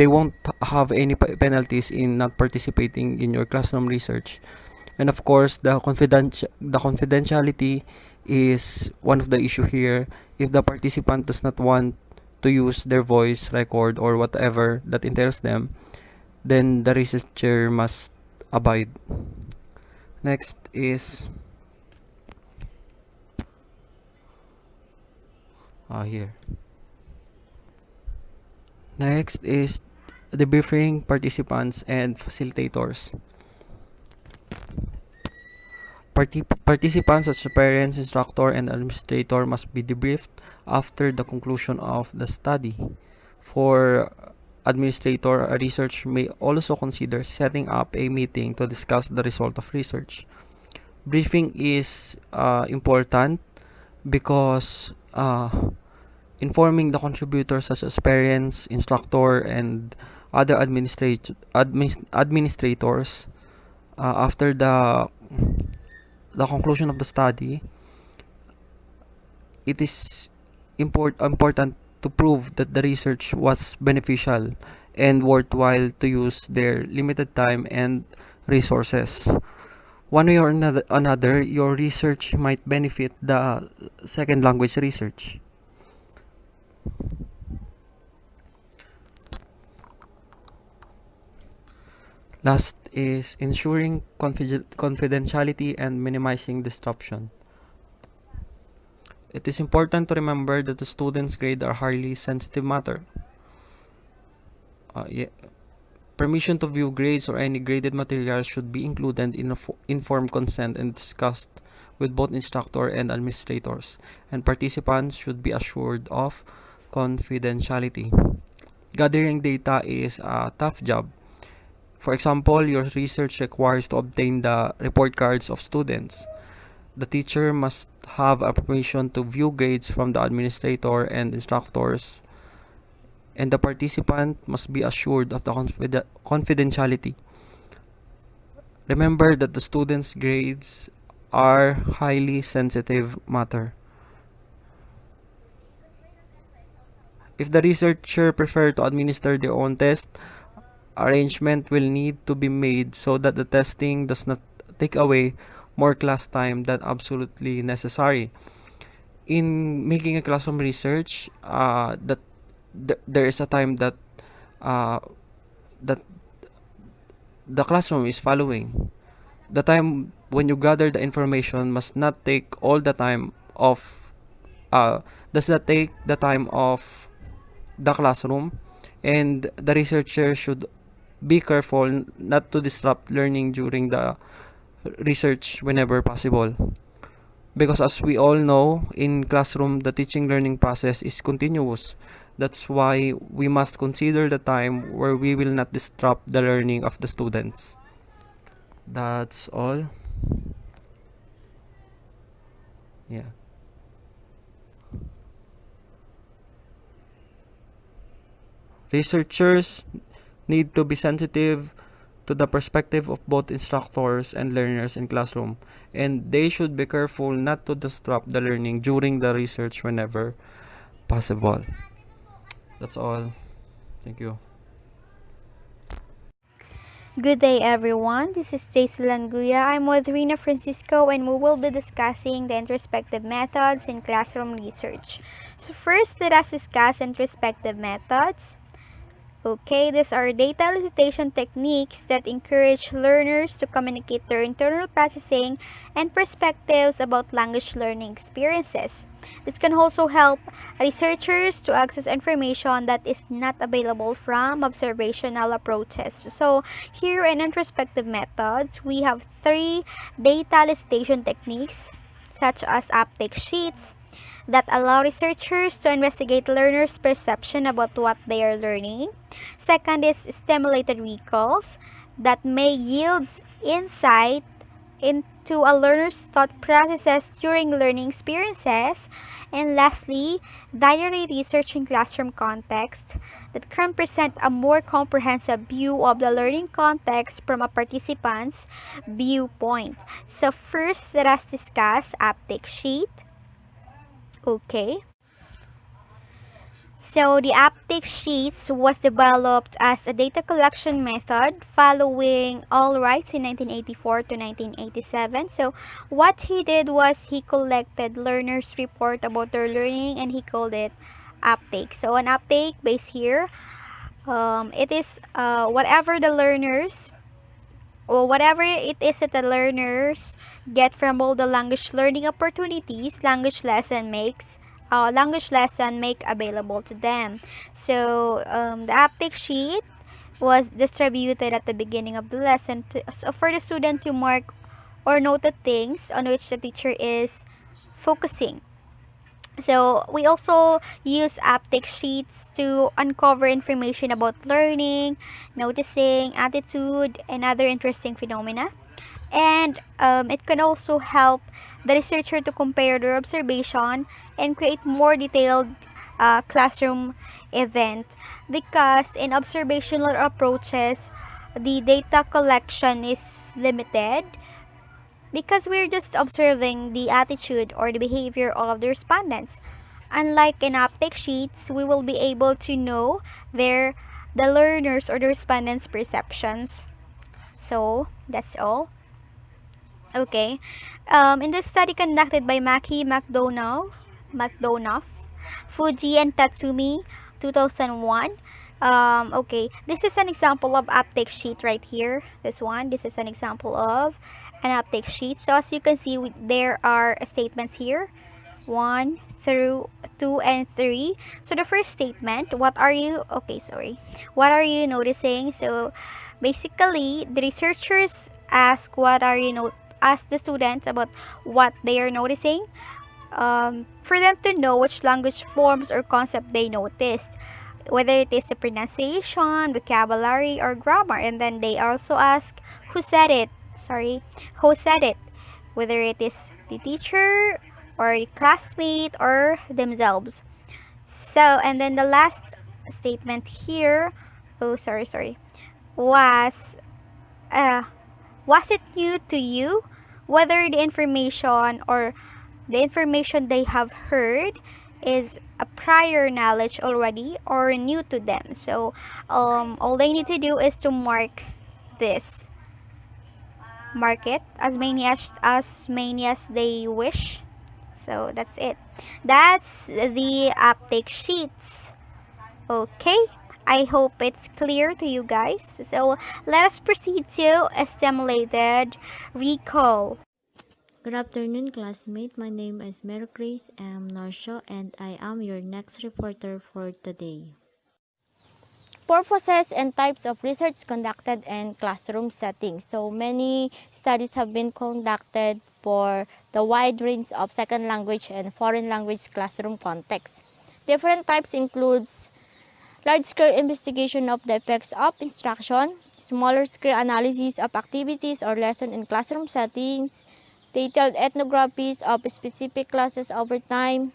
won't have any penalties in not participating in your classroom research. And of course, the confidentiality is one of the issue here. If the participant does not want to use their voice record or whatever that entails them, then the researcher must abide. Next is here. Next is debriefing participants and facilitators. Participants such as parents, instructor, and administrator must be debriefed after the conclusion of the study. For administrator, a researcher may also consider setting up a meeting to discuss the result of research. Briefing is important because informing the contributors such as parents, instructor, and other administrators after the conclusion of the study, it is important to prove that the research was beneficial and worthwhile to use their limited time and resources. One way or another, your research might benefit the second language research. Last is ensuring confidentiality and minimizing disruption. It is important to remember that the student's grades are highly sensitive matter. Permission to view grades or any graded materials should be included in informed consent and discussed with both instructor and administrators, and participants should be assured of confidentiality. Gathering data is a tough job. For example, your research requires to obtain the report cards of students. The teacher must have a permission to view grades from the administrator and instructors, and the participant must be assured of the confidentiality. Remember that the student's grades are highly sensitive matter. If the researcher prefers to administer their own test, arrangement will need to be made so that the testing does not take away more class time than absolutely necessary. In making a classroom research, there is a time that that the classroom is following. The time when you gather the information must not take all the time of does not take the time of the classroom, and the researcher should be careful not to disrupt learning during the research whenever possible. Because as we all know, in classroom, the teaching learning process is continuous. That's why we must consider the time where we will not disrupt the learning of the students. That's all. Yeah. Researchers need to be sensitive to the perspective of both instructors and learners in classroom, and they should be careful not to disrupt the learning during the research whenever possible. That's all. Thank you. Good day, everyone. This is Jason Languya. I'm with Rina Francisco, and we will be discussing the introspective methods in classroom research. So, first, let us discuss introspective methods. Okay, these are data elicitation techniques that encourage learners to communicate their internal processing and perspectives about language learning experiences. This can also help researchers to access information that is not available from observational approaches. So, here in introspective methods, we have three data elicitation techniques such as uptake sheets, that allow researchers to investigate learners' perception about what they are learning. Second is stimulated recalls that may yield insight into a learner's thought processes during learning experiences. And lastly, diary research in classroom context that can present a more comprehensive view of the learning context from a participant's viewpoint. So first, let us discuss uptake sheet. Okay. So the uptake sheets was developed as a data collection method following Allwright in 1984 to 1987. So what he did was he collected learners' report about their learning and he called it uptake. So an uptake base here, it is whatever the learners or whatever it is that the learners get from all the language learning opportunities language lesson make available to them. So the uptake sheet was distributed at the beginning of the lesson so for the student to mark or note the things on which the teacher is focusing. So we also use uptake sheets to uncover information about learning, noticing, attitude, and other interesting phenomena. And it can also help the researcher to compare their observation and create more detailed classroom event, because in observational approaches the data collection is limited because we're just observing the attitude or the behavior of the respondents. Unlike in uptake sheets, we will be able to know the learners or the respondents' perceptions. So that's all. Okay. In the study conducted by Maki McDonough, Fuji, and Tatsumi, 2001. Okay, this is an example of uptake sheet right here. This is an example of an uptake sheet. So as you can see, there are statements here, 1 through 2 and 3. So the first statement, what are you noticing? So basically the researchers ask ask the students about what they are noticing, for them to know which language forms or concept they noticed, whether it is the pronunciation, vocabulary, or grammar. And then they also ask who said it, whether it is the teacher or the classmate or themselves. So, and then the last statement here, was it new to you? Whether the information they have heard is a prior knowledge already or new to them. So all they need to do is to mark it as many as they wish. So that's it. That's the uptake sheets. Okay, I hope it's clear to you guys. So let us proceed to a stimulated recall. Good afternoon, classmate. My name is Mary Grace M. Norsho, and I am your next reporter for today. Purposes and types of research conducted in classroom settings. So many studies have been conducted for the wide range of second language and foreign language classroom contexts. Different types includes large-scale investigation of the effects of instruction, smaller-scale analysis of activities or lessons in classroom settings, detailed ethnographies of specific classes over time,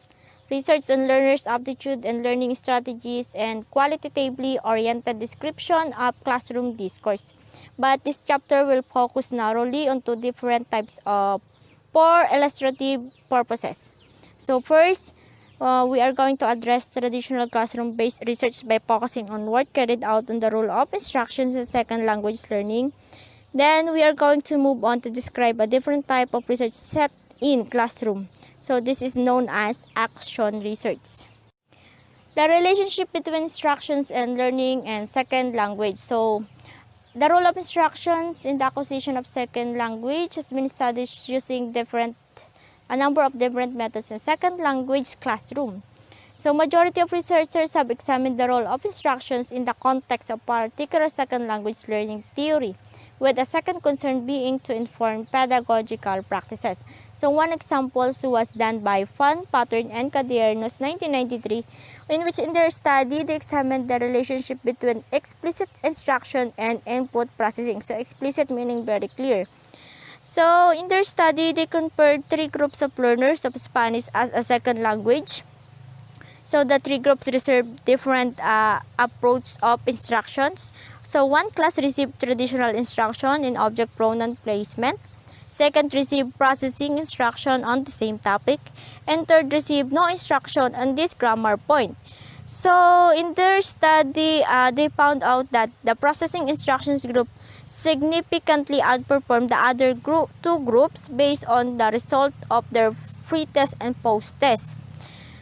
research on learners' aptitude and learning strategies, and qualitatively oriented description of classroom discourse. But this chapter will focus narrowly on two different types of for illustrative purposes. So first, we are going to address traditional classroom-based research by focusing on work carried out on the role of instructions in second language learning. Then we are going to move on to describe a different type of research set in classroom. So this is known as action research. The relationship between instructions and learning and second language. So the role of instructions in the acquisition of second language has been studied using a number of different methods in second language classroom. So majority of researchers have examined the role of instructions in the context of particular second language learning theory, with a second concern being to inform pedagogical practices. So one example was done by Fan, Pattern, and Cadiernos 1993, in which in their study they examined the relationship between explicit instruction and input processing. So explicit meaning very clear. So in their study, they compared 3 groups of learners of Spanish as a second language. So the 3 groups received different approach of instructions. So one class received traditional instruction in object pronoun placement. Second received processing instruction on the same topic. And third received no instruction on this grammar point. So in their study, they found out that the processing instructions group significantly outperformed the other 2 groups based on the result of their pre-test and post-test.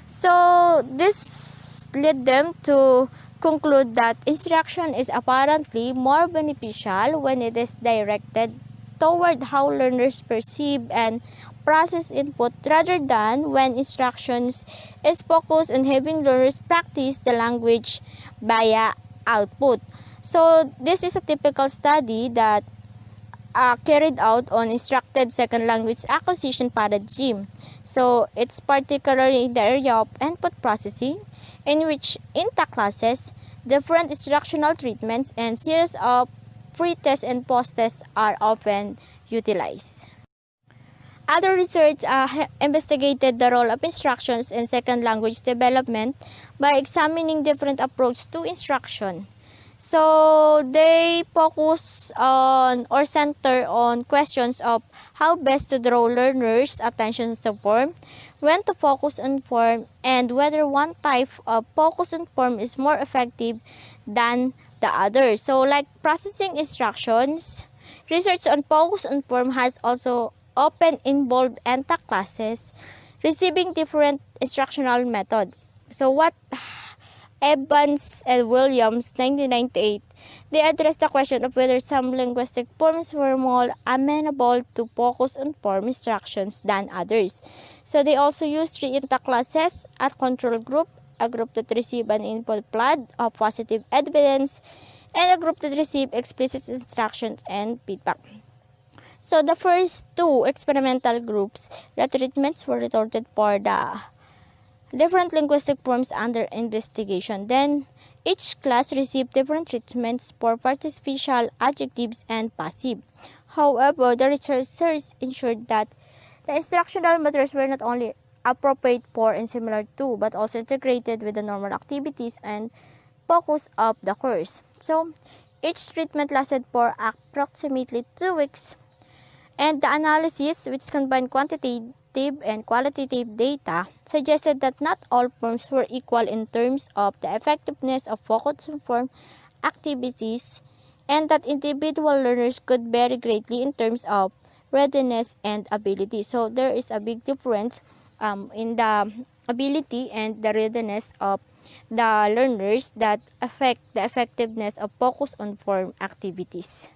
So this led them to conclude that instruction is apparently more beneficial when it is directed toward how learners perceive and process input rather than when instructions is focused on having learners practice the language via output. So this is a typical study that carried out on instructed second language acquisition paradigm. So it's particularly in the area of input processing, in which inter-classes, different instructional treatments, and series of pre-tests and post-tests are often utilized. Other research investigated the role of instructions in second language development by examining different approaches to instruction. So they focus on or center on questions of how best to draw learners' attention to form, when to focus on form, and whether one type of focus on form is more effective than the other. So like processing instructions, research on focus on form has also often involved entire classes receiving different instructional method. So what Evans and Williams 1998, they addressed the question of whether some linguistic forms were more amenable to focus on form instructions than others. So they also used 3 interclasses, a control group, a group that received an input flood of positive evidence, and a group that received explicit instructions and feedback. So the first 2 experimental groups, the treatments were retorted for the different linguistic forms under investigation. Then, each class received different treatments for participial adjectives and passive. However, the researchers ensured that the instructional methods were not only appropriate for and similar to, but also integrated with the normal activities and focus of the course. So, each treatment lasted for approximately 2 weeks, and the analysis, which combined quantitative and qualitative data, suggested that not all forms were equal in terms of the effectiveness of focus on form activities, and that individual learners could vary greatly in terms of readiness and ability. So there is a big difference in the ability and the readiness of the learners that affect the effectiveness of focus on form activities.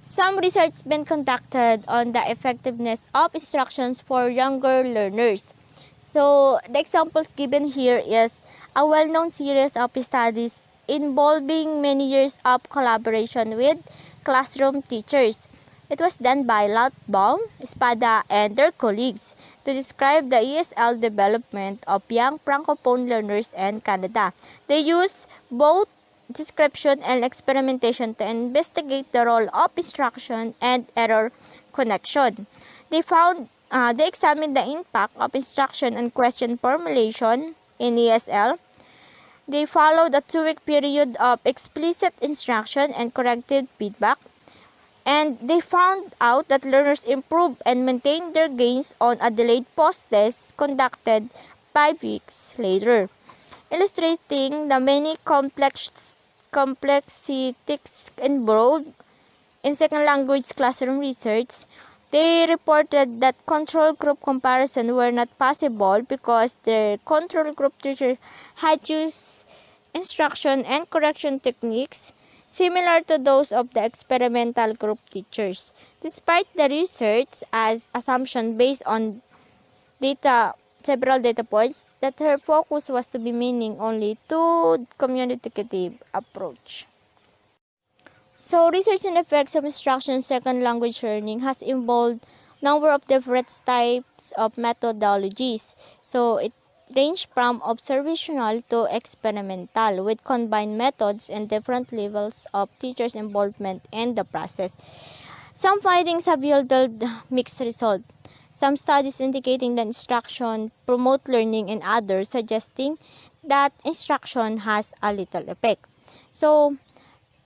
Some research has been conducted on the effectiveness of instructions for younger learners. So the examples given here is a well-known series of studies involving many years of collaboration with classroom teachers. It was done by Lautbaum, Espada, and their colleagues to describe the ESL development of young Francophone learners in Canada. They used both description and experimentation to investigate the role of instruction and error connection. They examined the impact of instruction on question formulation in ESL. They followed a 2-week period of explicit instruction and corrective feedback, and they found out that learners improved and maintained their gains on a delayed post-test conducted 5 weeks later, illustrating the many complexities involved in second language classroom research. They reported that control group comparisons were not possible because the control group teacher had used instruction and correction techniques similar to those of the experimental group teachers. Despite the research as assumption based on several data points, that her focus was to be meaning only to communicative approach. So research in effects of instruction in second language learning has involved number of different types of methodologies. So it ranged from observational to experimental with combined methods and different levels of teachers' involvement in the process. Some findings have yielded mixed results. Some studies indicating that instruction promote learning and others suggesting that instruction has a little effect. So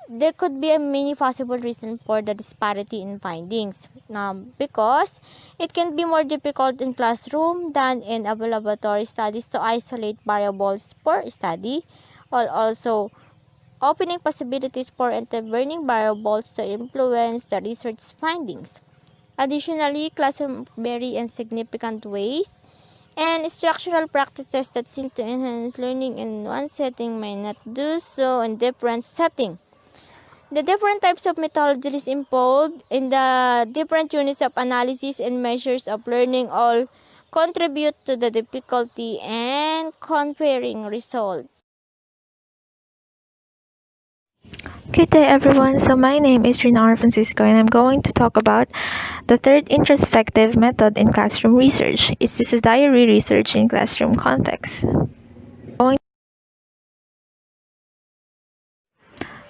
there could be a many possible reasons for the disparity in findings because it can be more difficult in classroom than in laboratory studies to isolate variables for study, while also opening possibilities for intervening variables to influence the research findings. Additionally, classrooms vary in significant ways, and structural practices that seem to enhance learning in one setting may not do so in different settings. The different types of methodologies involved in the different units of analysis and measures of learning all contribute to the difficulty and comparing results. Good day everyone, so my name is Rina R. Francisco and I'm going to talk about the third introspective method in classroom research. This is diary research in classroom context.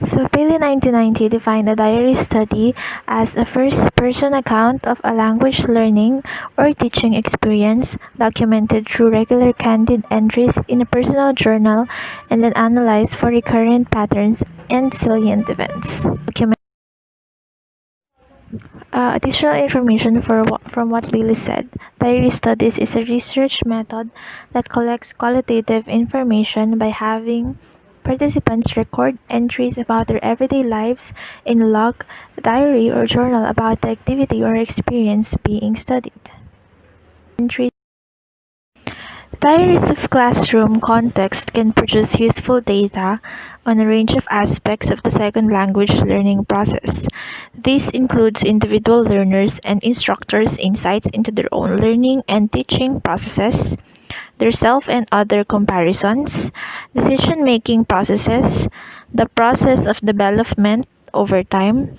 So Paley 1990 defined a diary study as a first-person account of a language learning or teaching experience documented through regular candid entries in a personal journal and then analyzed for recurrent patterns and salient events. Additional information from what Bailey said. Diary studies is a research method that collects qualitative information by having participants record entries about their everyday lives in a log, diary, or journal about the activity or experience being studied. Diaries of classroom context can produce useful data on a range of aspects of the second language learning process. This includes individual learners and instructors' insights into their own learning and teaching processes, their self and other comparisons, decision-making processes, the process of development over time,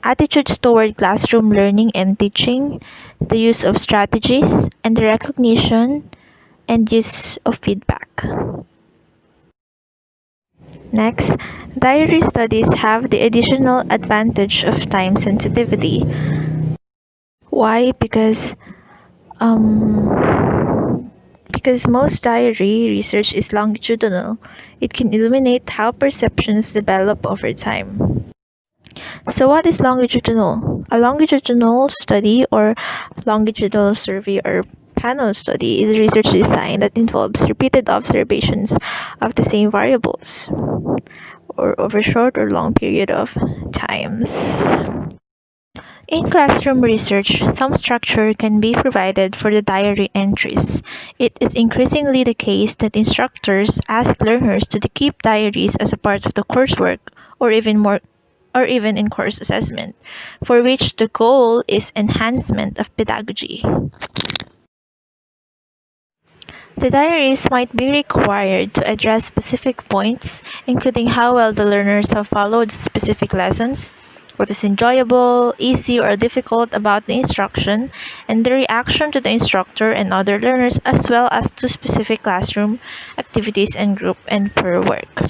attitudes toward classroom learning and teaching, the use of strategies, and the recognition and use of feedback. Next, diary studies have the additional advantage of time sensitivity. Why? Because most diary research is longitudinal. It can illuminate how perceptions develop over time. So what is longitudinal? A longitudinal study or longitudinal survey or panel study is a research design that involves repeated observations of the same variables or over a short or long period of times. In classroom research, some structure can be provided for the diary entries. It is increasingly the case that instructors ask learners to keep diaries as a part of the coursework or even in course assessment, for which the goal is enhancement of pedagogy. The diaries might be required to address specific points, including how well the learners have followed specific lessons, what is enjoyable, easy, or difficult about the instruction, and the reaction to the instructor and other learners, as well as to specific classroom activities and group and peer work.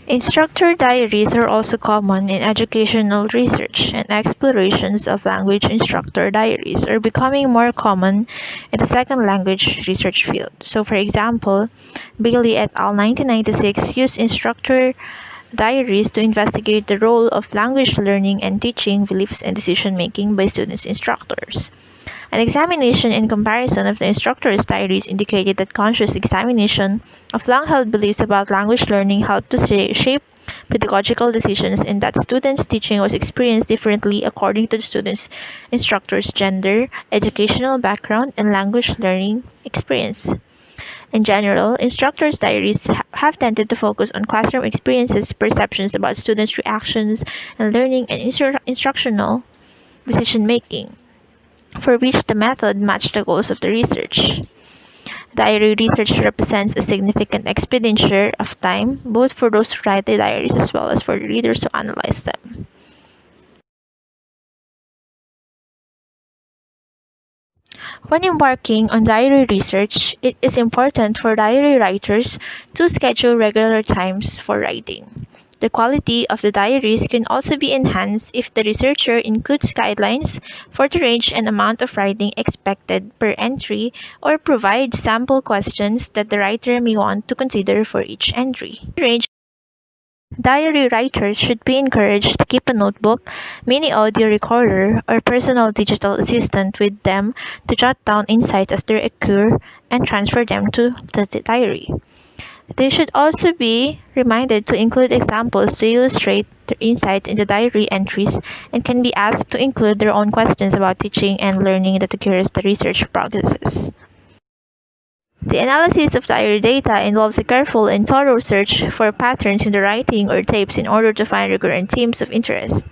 Instructor diaries are also common in educational research, and explorations of language instructor diaries are becoming more common in the second language research field. So, for example, Bailey et al. 1996 used instructor diaries to investigate the role of language learning and teaching beliefs and decision making by students' instructors. An examination and comparison of the instructor's diaries indicated that conscious examination of long-held beliefs about language learning helped to shape pedagogical decisions and that students' teaching was experienced differently according to the students' instructor's gender, educational background, and language learning experience. In general, instructors' diaries have tended to focus on classroom experiences, perceptions about students' reactions, and learning and instructional decision making, for which the method matched the goals of the research. Diary research represents a significant expenditure of time, both for those who write the diaries as well as for the readers who analyze them. When embarking on diary research, it is important for diary writers to schedule regular times for writing. The quality of the diaries can also be enhanced if the researcher includes guidelines for the range and amount of writing expected per entry or provides sample questions that the writer may want to consider for each entry. Diary writers should be encouraged to keep a notebook, mini audio recorder, or personal digital assistant with them to jot down insights as they occur and transfer them to the diary. They should also be reminded to include examples to illustrate their insights in the diary entries and can be asked to include their own questions about teaching and learning that occurs the research processes. The analysis of diary data involves a careful and thorough search for patterns in the writing or tapes in order to find recurrent themes of interest.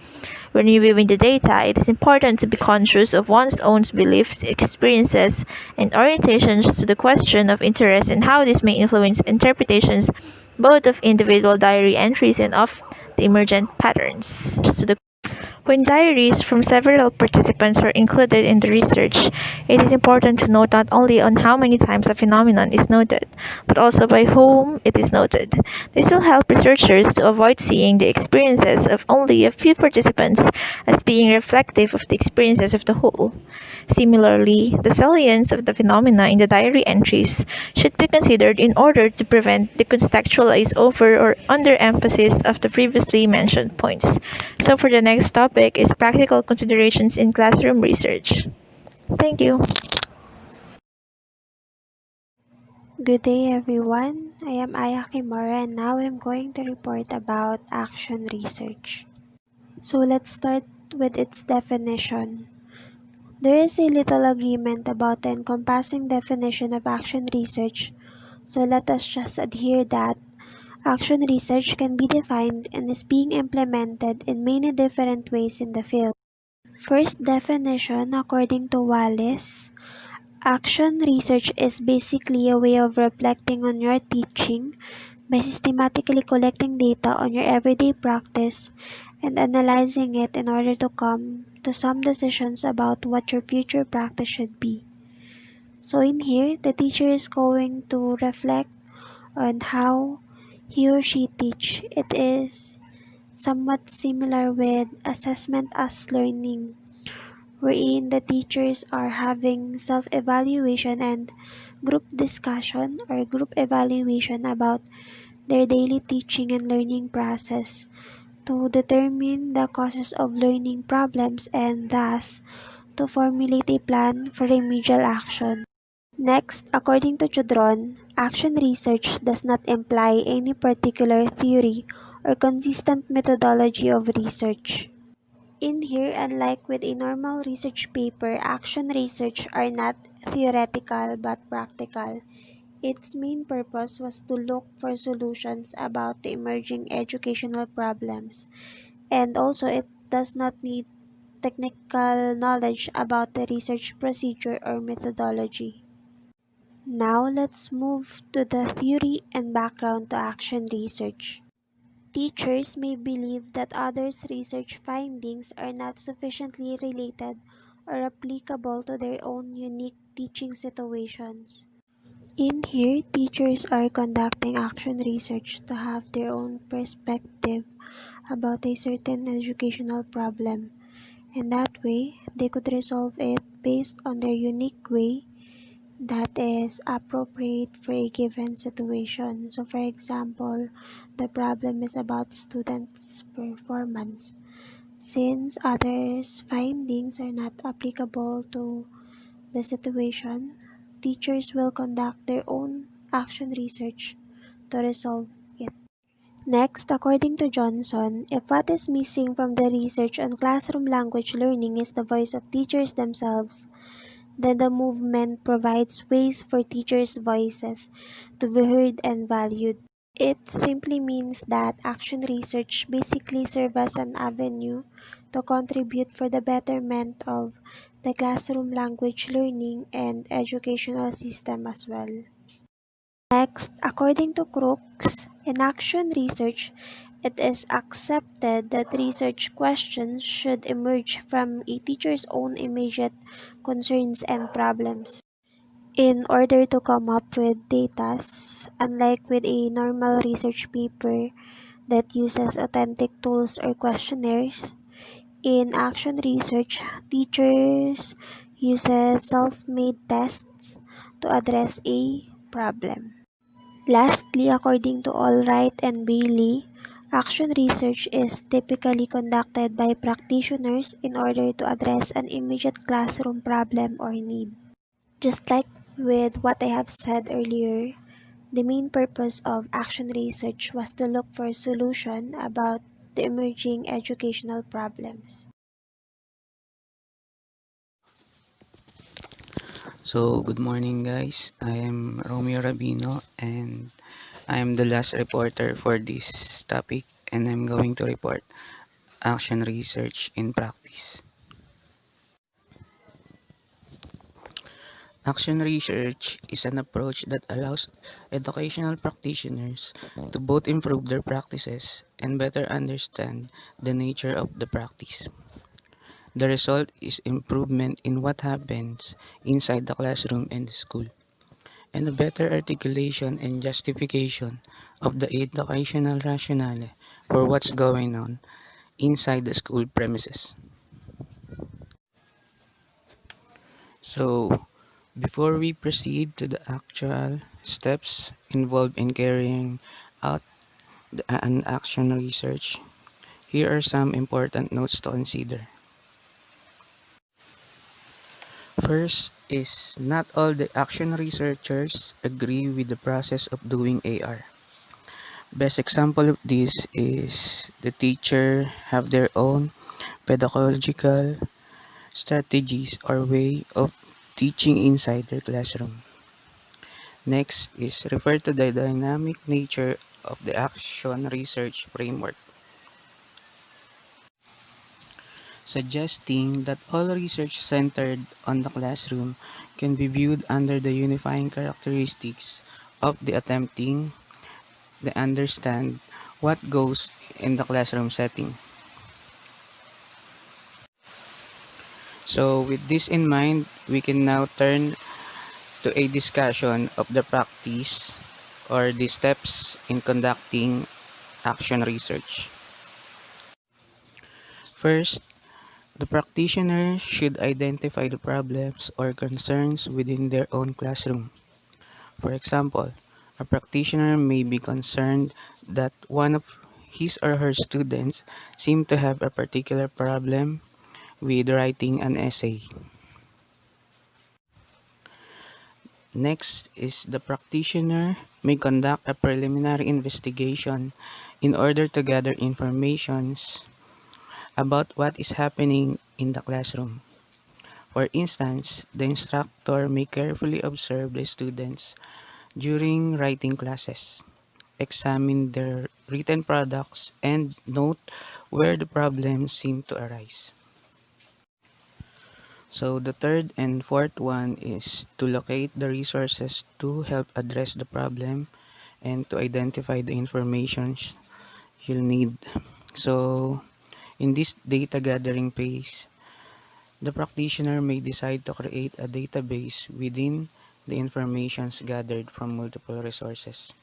When reviewing the data, it is important to be conscious of one's own beliefs, experiences, and orientations to the question of interest and how this may influence interpretations both of individual diary entries and of the emergent patterns. When diaries from several participants are included in the research, it is important to note not only on how many times a phenomenon is noted, but also by whom it is noted. This will help researchers to avoid seeing the experiences of only a few participants as being reflective of the experiences of the whole. Similarly, the salience of the phenomena in the diary entries should be considered in order to prevent the contextualized over or underemphasis of the previously mentioned points. So for the next topic is practical considerations in classroom research. Thank you. Good day everyone, I am Aya Kimura and now I'm going to report about action research. So let's start with its definition. There is a little agreement about the encompassing definition of action research, so let us just adhere that action research can be defined and is being implemented in many different ways in the field. First definition, according to Wallace, action research is basically a way of reflecting on your teaching by systematically collecting data on your everyday practice and analyzing it in order to come to some decisions about what your future practice should be. So in here, the teacher is going to reflect on how he or she teach. It is somewhat similar with assessment as learning, wherein the teachers are having self-evaluation and group discussion or group evaluation about their daily teaching and learning process to determine the causes of learning problems and thus to formulate a plan for remedial action. Next, according to Chodron, action research does not imply any particular theory or consistent methodology of research. In here, unlike with a normal research paper, action research are not theoretical but practical. Its main purpose was to look for solutions about the emerging educational problems, and also it does not need technical knowledge about the research procedure or methodology. Now let's move to the theory and background to action research. Teachers may believe that others' research findings are not sufficiently related or applicable to their own unique teaching situations. In here, teachers are conducting action research to have their own perspective about a certain educational problem, and that way they could resolve it based on their unique way that is appropriate for a given situation. So, for example, the problem is about students' performance. Since others' findings are not applicable to the situation, teachers will conduct their own action research to resolve it. Next, according to Johnson, if what is missing from the research on classroom language learning is the voice of teachers themselves, then the movement provides ways for teachers' voices to be heard and valued. It simply means that action research basically serves as an avenue to contribute for the betterment of the classroom language learning and educational system as well. Next, according to Crooks, in action research, it is accepted that research questions should emerge from a teacher's own immediate concerns and problems. In order to come up with data, unlike with a normal research paper that uses authentic tools or questionnaires, in action research, teachers use self-made tests to address a problem. Lastly, according to Allwright and Bailey, action research is typically conducted by practitioners in order to address an immediate classroom problem or need. Just like with what I have said earlier, the main purpose of action research was to look for a solution about the emerging educational problems. So, good morning, guys. I am Romeo Rabino, and I am the last reporter for this topic, and I'm going to report action research in practice. Action research is an approach that allows educational practitioners to both improve their practices and better understand the nature of the practice. The result is improvement in what happens inside the classroom and the school, and a better articulation and justification of the educational rationale for what's going on inside the school premises. So, before we proceed to the actual steps involved in carrying out an action research, here are some important notes to consider. First is not all the action researchers agree with the process of doing AR. Best example of this is the teacher have their own pedagogical strategies or way of teaching inside their classroom. Next is refer to the dynamic nature of the action research framework, suggesting that all research centered on the classroom can be viewed under the unifying characteristics of the attempting to understand what goes in the classroom setting. So with this in mind, we can now turn to a discussion of the practice or the steps in conducting action research. First, the practitioner should identify the problems or concerns within their own classroom. For example, a practitioner may be concerned that one of his or her students seem to have a particular problem with writing an essay. Next is the practitioner may conduct a preliminary investigation in order to gather informations about what is happening in the classroom. For instance, the instructor may carefully observe the students during writing classes, examine their written products, and note where the problems seem to arise. So the third and fourth one is to locate the resources to help address the problem and to identify the information you'll need. So in this data gathering phase, the practitioner may decide to create a database within the informations gathered from multiple resources.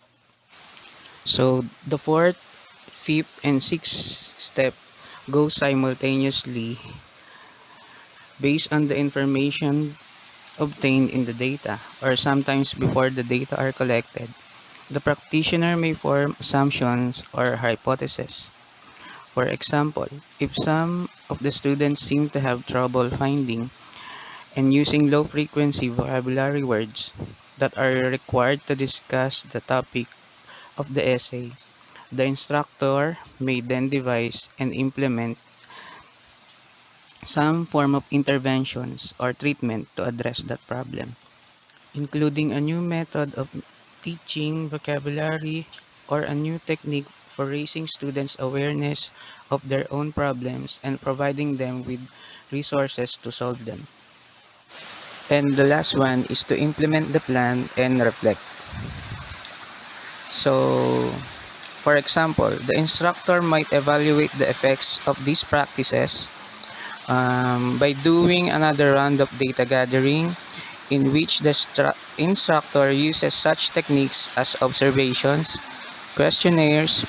So the fourth, fifth, and sixth step go simultaneously based on the information obtained in the data, or sometimes before the data are collected. The practitioner may form assumptions or hypotheses. For example, if some of the students seem to have trouble finding and using low frequency vocabulary words that are required to discuss the topic of the essay, the instructor may then devise and implement some form of interventions or treatment to address that problem, including a new method of teaching vocabulary or a new technique for raising students' awareness of their own problems and providing them with resources to solve them. And the last one is to implement the plan and reflect. So, for example, the instructor might evaluate the effects of these practices by doing another round of data gathering in which the instructor uses such techniques as observations, questionnaires,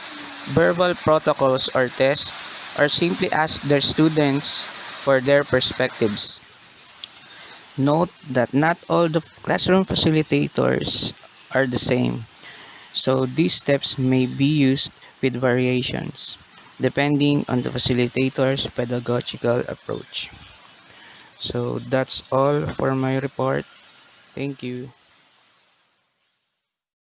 verbal protocols or tests, or simply ask their students for their perspectives. Note that not all the classroom facilitators are the same, so these steps may be used with variations, depending on the facilitator's pedagogical approach. So that's all for my report. Thank you.